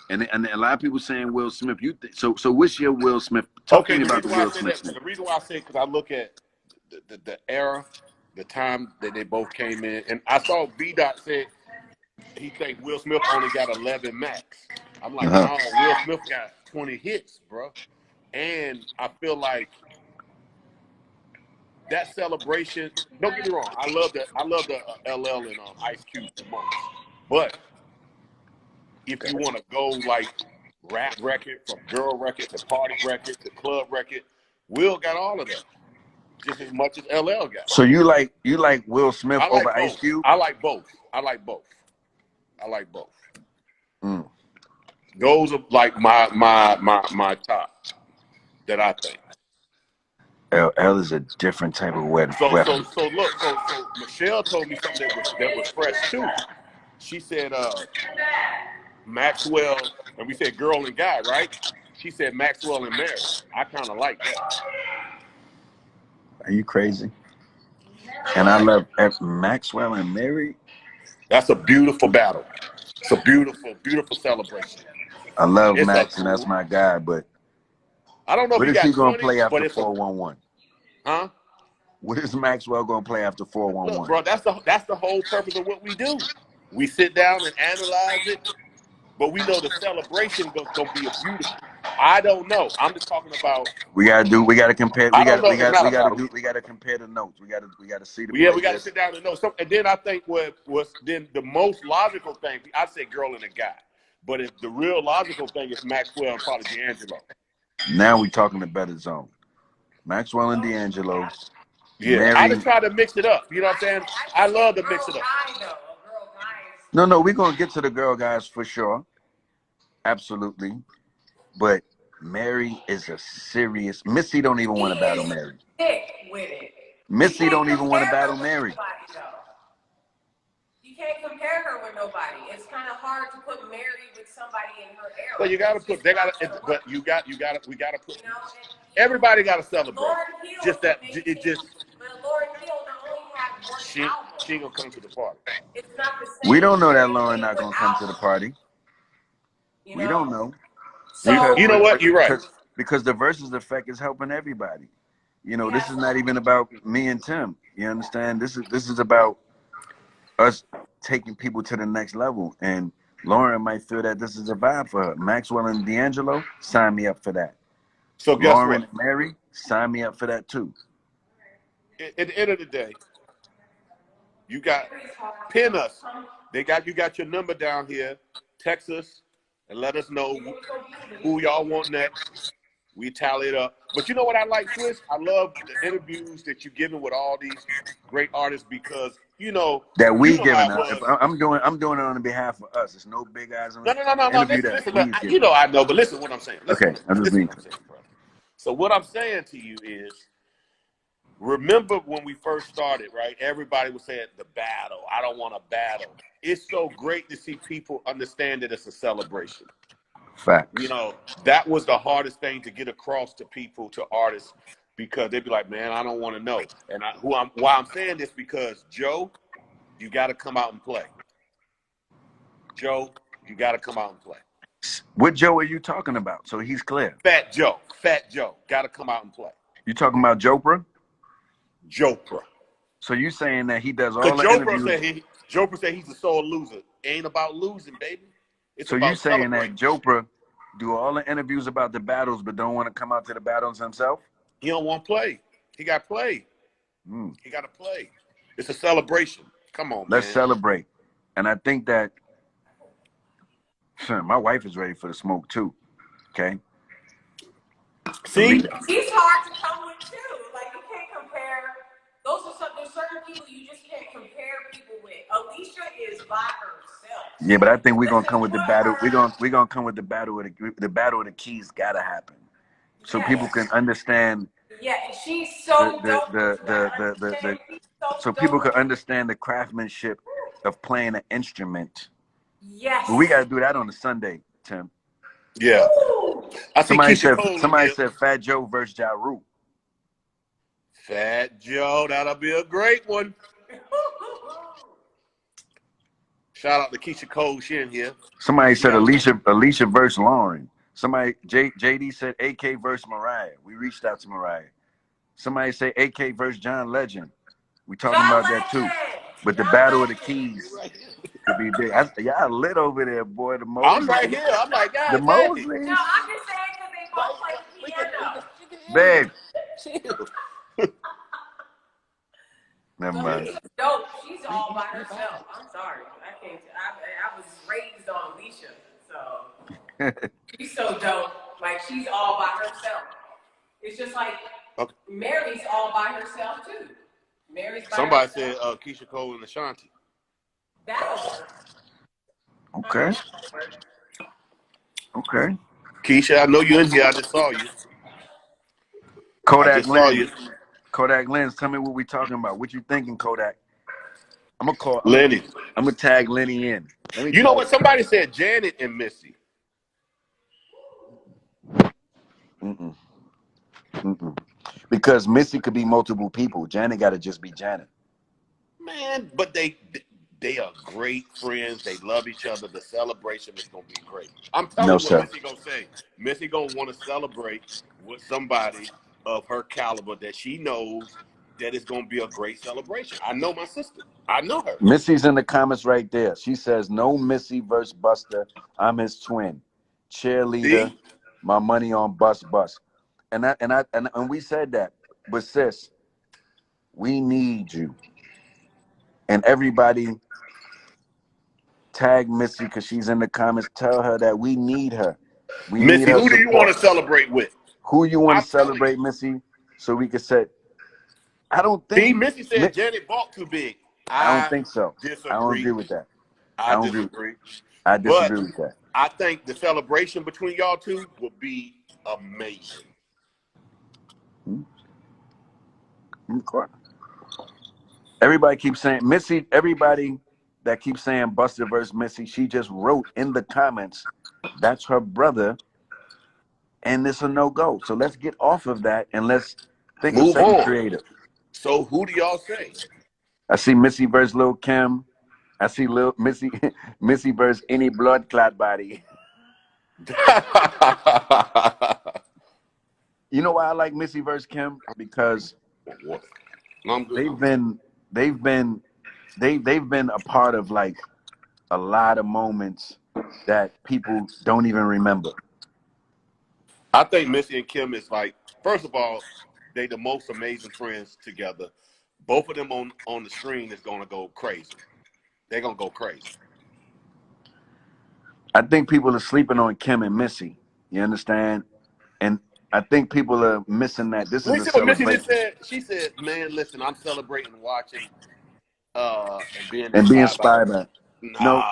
S1: and a lot of people saying Will Smith. So what's your Will Smith? Talk to me about the Will Smith.
S2: The reason why I say, because I look at the era, the time that they both came in, and I saw Beatz said he think Will Smith only got 11 max. I'm like, no, Will Smith got 20 hits, bro. And I feel like that celebration. Don't get me wrong. I love the LL and Ice Cube the most. But if you want to go like rap record, from girl record to party record to club record, Will got all of that, just as much as LL got.
S1: So you like Will Smith over Ice Cube?
S2: I like both. Mm. Those are like my top that I think.
S1: LL is a different type of weapon.
S2: So Michelle told me something that was fresh too. She said Maxwell, and we said girl and guy, right? She said Maxwell and Mary. I kind of like that.
S1: Are you crazy? And I love Maxwell and Mary.
S2: That's a beautiful battle. It's a beautiful celebration.
S1: I love Max, and that's my guy, but
S2: I don't know
S1: what
S2: if
S1: is he going to
S2: 20,
S1: play after 411?
S2: Huh?
S1: What is Maxwell going to play after 411?
S2: Look, bro, that's the whole purpose of what we do. We sit down and analyze it, but we know the celebration going to be a beautiful. I don't know. I'm just talking about. We gotta
S1: compare. We gotta compare the notes. We gotta see the.
S2: Yeah, we gotta sit down and know. And then I think what was then the most logical thing. I say girl and a guy, but if the real logical thing is Maxwell and probably D'Angelo.
S1: Now we talking a better zone. Maxwell and D'Angelo,
S2: Yeah, I just
S1: Mary.
S2: try to mix it up. You know what I'm saying? I love to mix it up.
S1: No, we're gonna get to the girl guys for sure. Absolutely. But Mary is a serious. Missy don't even want to battle Mary.
S8: Thick with it.
S1: Missy don't even want to battle Mary.
S8: You can't compare her with nobody. It's kind of hard to put Mary with somebody in her era.
S2: But you gotta put. They gotta. But we gotta put. Everybody gotta celebrate. Just that. It just.
S8: But Lauryn Hill only had one album.
S2: She ain't gonna come to the party.
S8: It's not the same.
S1: We don't know that Lauren not gonna come to the party. We don't know.
S8: So
S2: you know what? You're right.
S1: Because the versus effect is helping everybody. You know, this is not even about me and Tim. You understand? This is about us taking people to the next level. And Lauren might feel that this is a vibe for her. Maxwell and D'Angelo, sign me up for that.
S2: So guess
S1: Lauren
S2: what?
S1: and Mary, sign me up for that too.
S2: At the end of the day, you got pin us. You got your number down here. Text us and let us know who y'all want next. We tally it up. But you know what I like, Swizz? I love the interviews that you're giving with all these great artists because
S1: that we giving
S2: out.
S1: If I'm doing it on behalf of us. It's no big eyes on
S2: No. Listen, I know, but listen what I'm saying.
S1: Okay, I'm just saying.
S2: So what I'm saying to you is, remember when we first started, right? Everybody was saying the battle. I don't want to battle. It's so great to see people understand that it's a celebration.
S1: Facts.
S2: That was the hardest thing to get across to people, to artists, because they'd be like, man, I don't want to know. And why I'm saying this, because Joe, you got to come out and play. Joe, you got to come out and play.
S1: What Joe are you talking about? So he's clear.
S2: Fat Joe, got to come out and play.
S1: You talking about Jopra?
S2: Jopra.
S1: So you saying that he does all the interviews?
S2: Jopra said he's a sore loser. It ain't about losing, baby.
S1: So you saying that Jopra do all the interviews about the battles, but don't want to come out to the battles himself?
S2: He don't want to play. He got to play. He got to play. It's a celebration. Come on,
S1: Let's
S2: man.
S1: celebrate. And I think that my wife is ready for the smoke too. Okay.
S2: See,
S8: he's hard to come with too. Like you can't compare. There's certain people you just can't compare people with. Alicia is by herself.
S1: Yeah, but I think we're gonna come with the battle. We're gonna come with the battle of the battle of the keys. Gotta happen, so people can understand.
S8: Yeah, and she's so dope.
S1: So people can understand the craftsmanship of playing an instrument.
S8: Yes.
S1: But we gotta do that on a Sunday, Tim.
S2: Yeah.
S1: Somebody said Fat Joe versus Ja Rule.
S2: Fat Joe, that'll be a great one. Shout out to Keisha Cole, she in here.
S1: Somebody said Alicia versus Lauren. Somebody JD said AK versus Mariah. We reached out to Mariah. Somebody say AK versus John Legend. We talking about that too. But the battle of the keys could be big. Y'all lit over there, boy. The Mosley.
S2: I'm right here. I'm like, God,
S1: the Mosley.
S8: No, I'm just saying because they both play piano.
S1: Babe.
S2: Chill.
S1: Never mind.
S8: Dope. She's all by herself. I'm sorry. I can't. I was raised on Alicia, so she's so dope. Like she's all by herself. It's just like Mary's all by herself too. Mary's by
S2: Somebody
S8: herself.
S2: said Keisha Cole and Ashanti.
S1: Okay. Okay.
S2: Keisha, I know you in here. I just saw you.
S1: Kodak Lens, tell me what we talking about. What you thinking, Kodak? I'm gonna call
S2: Lenny.
S1: I'm gonna tag Lenny in.
S2: You know what? Somebody said Janet and Missy.
S1: Because Missy could be multiple people. Janet got to just be Janet.
S2: Man, but they are great friends. They love each other. The celebration is gonna be great. I'm telling you what Missy gonna say. Missy gonna want to celebrate with somebody of her caliber that she knows that it's gonna be a great celebration. I know my sister. I know her.
S1: Missy's in the comments right there. She says, "No Missy versus Busta. I'm his twin. Cheerleader.
S2: See?
S1: My money on Bus." And we said that. But sis, we need you. And everybody tag Missy because she's in the comments. Tell her that we need her.
S2: Missy, who do you want to celebrate with?
S1: Who you want to celebrate, Missy? So we can set I don't
S2: See,
S1: think.
S2: Missy said Janet bought too big.
S1: I don't
S2: I
S1: think so. I don't
S2: disagree.
S1: agree with that.
S2: I disagree.
S1: I
S2: But
S1: disagree with that.
S2: I think the celebration between y'all two would be amazing.
S1: Everybody keeps saying Missy. Everybody that keeps saying Busta versus Missy, she just wrote in the comments that's her brother, and it's a no-go. So let's get off of that and let's think of
S2: Move
S1: something
S2: on.
S1: creative.
S2: So who do y'all say?
S1: I see Missy versus Lil Kim. I see Lil Missy versus any blood clot body. You know why I like Missy versus Kim? Because they've been a part of like a lot of moments that people don't even remember.
S2: I think Missy and Kim is like, first of all, they the most amazing friends together. Both of them on the screen is gonna go crazy. They're gonna go crazy.
S1: I think people are sleeping on Kim and Missy. You understand? And I think people are missing that. This is a celebration.
S2: Missy just said, she said, "Man, listen, I'm celebrating watching and being
S1: inspired by."
S2: No.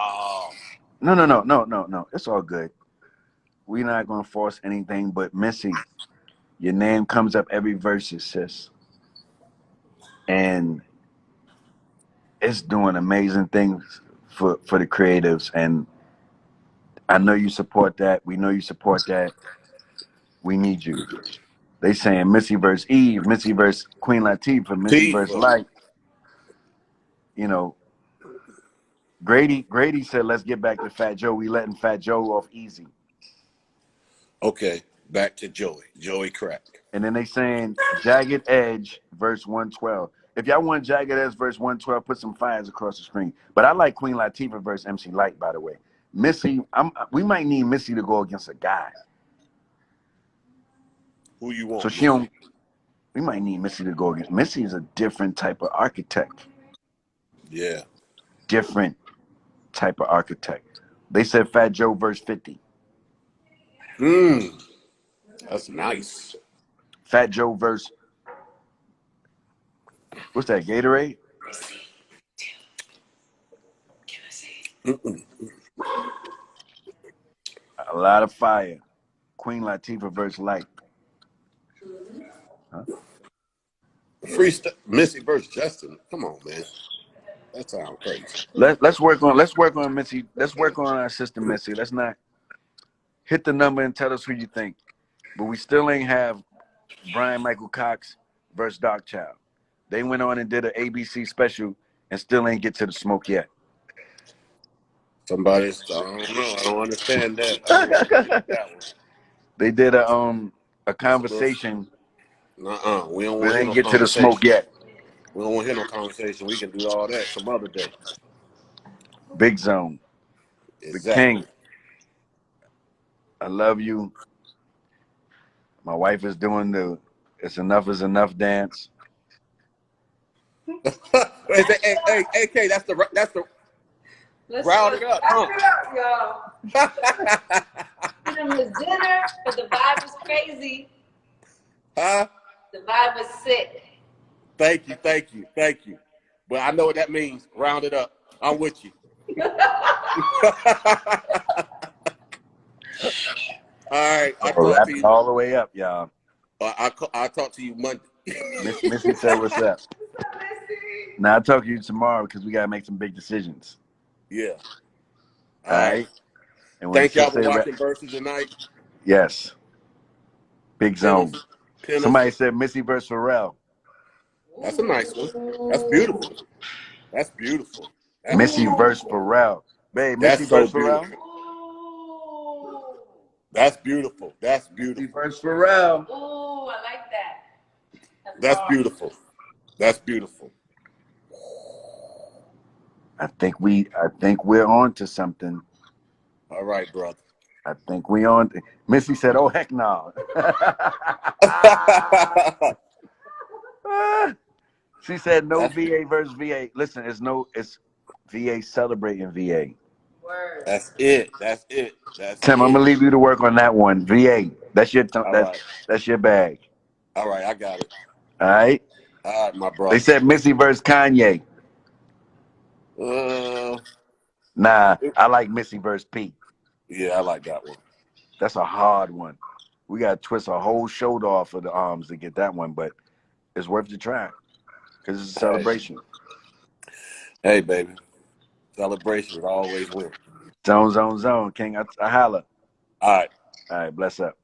S1: No. It's all good. We're not gonna force anything, but Missy, your name comes up every verse, sis, and it's doing amazing things for the creatives. And I know you support that. We know you support that. We need you. They saying Missy versus Eve, Missy versus Queen Latifah, Missy versus Light. You know, Grady said, let's get back to Fat Joe. We letting Fat Joe off easy.
S2: Okay, back to Joey. Joey Crack.
S1: And then they saying Jagged Edge verse 112. If y'all want Jagged Edge verse 112, put some fires across the screen. But I like Queen Latifah versus MC Light, by the way. Missy, we might need Missy to go against a guy.
S2: Who you want?
S1: So she don't. We might need Missy to go against. Missy is a different type of architect.
S2: Yeah.
S1: Different type of architect. They said Fat Joe verse 50.
S2: That's nice.
S1: Fat Joe verse. What's that? Gatorade? A lot of fire. Queen Latifah versus Light. Huh?
S2: Freestyle Missy versus Justin. Come on, man. That sounds crazy.
S1: Let's work on Missy. Let's work on our sister Missy. Let's not hit the number and tell us who you think. But we still ain't have Brian Michael Cox versus Dark Child. They went on and did an ABC special and still ain't get to the smoke yet.
S2: I don't know. I don't understand that.
S1: They did a conversation.
S2: We don't want
S1: But
S2: to
S1: ain't get to the smoke yet.
S2: We don't want to hear no conversation. We can do all that some other day.
S1: Big Zone.
S2: Exactly.
S1: The King. I love you. My wife is doing the "It's Enough is Enough" dance.
S2: Hey, AK, that's the round it up.
S8: Round it up, y'all. It was dinner, but the vibe was crazy.
S2: Huh?
S8: The vibe was sick.
S2: Thank you. But I know what that means. Round it up. I'm with you. All right. I'll talk to you.
S1: All the way up, y'all.
S2: I'll talk to you Monday.
S1: Missy said, what's up? Now, I'll talk to you tomorrow because we got to make some big decisions.
S2: Yeah.
S1: All right. And
S2: thank y'all for watching Versus tonight.
S1: Yes. Big Zone. Somebody said Missy versus Pharrell.
S2: That's a nice one. That's beautiful.
S1: Missy versus Pharrell. Babe, Missy versus Pharrell.
S2: That's beautiful.
S1: Missy versus Pharrell.
S8: Oh, I like that.
S2: That's beautiful.
S1: I think we're on to something.
S2: All right, brother.
S1: I think we on. Missy said, "Oh heck no." She said, "No VA versus VA." Listen, it's VA celebrating VA.
S8: Word.
S2: That's it.
S1: Tim, I'm gonna leave you to work on that one. VA. That's your that's your bag.
S2: All right, I got it.
S1: All right.
S2: All right, my bro.
S1: They said Missy versus Kanye. Nah, I like Missy versus Pete.
S2: Yeah, I like that one.
S1: That's a hard one. We got to twist a whole shoulder off of the arms to get that one, but it's worth the try because it's a celebration.
S2: Hey, baby. Celebrations always win.
S1: Zone, King. I holla.
S2: All right.
S1: All right, bless up.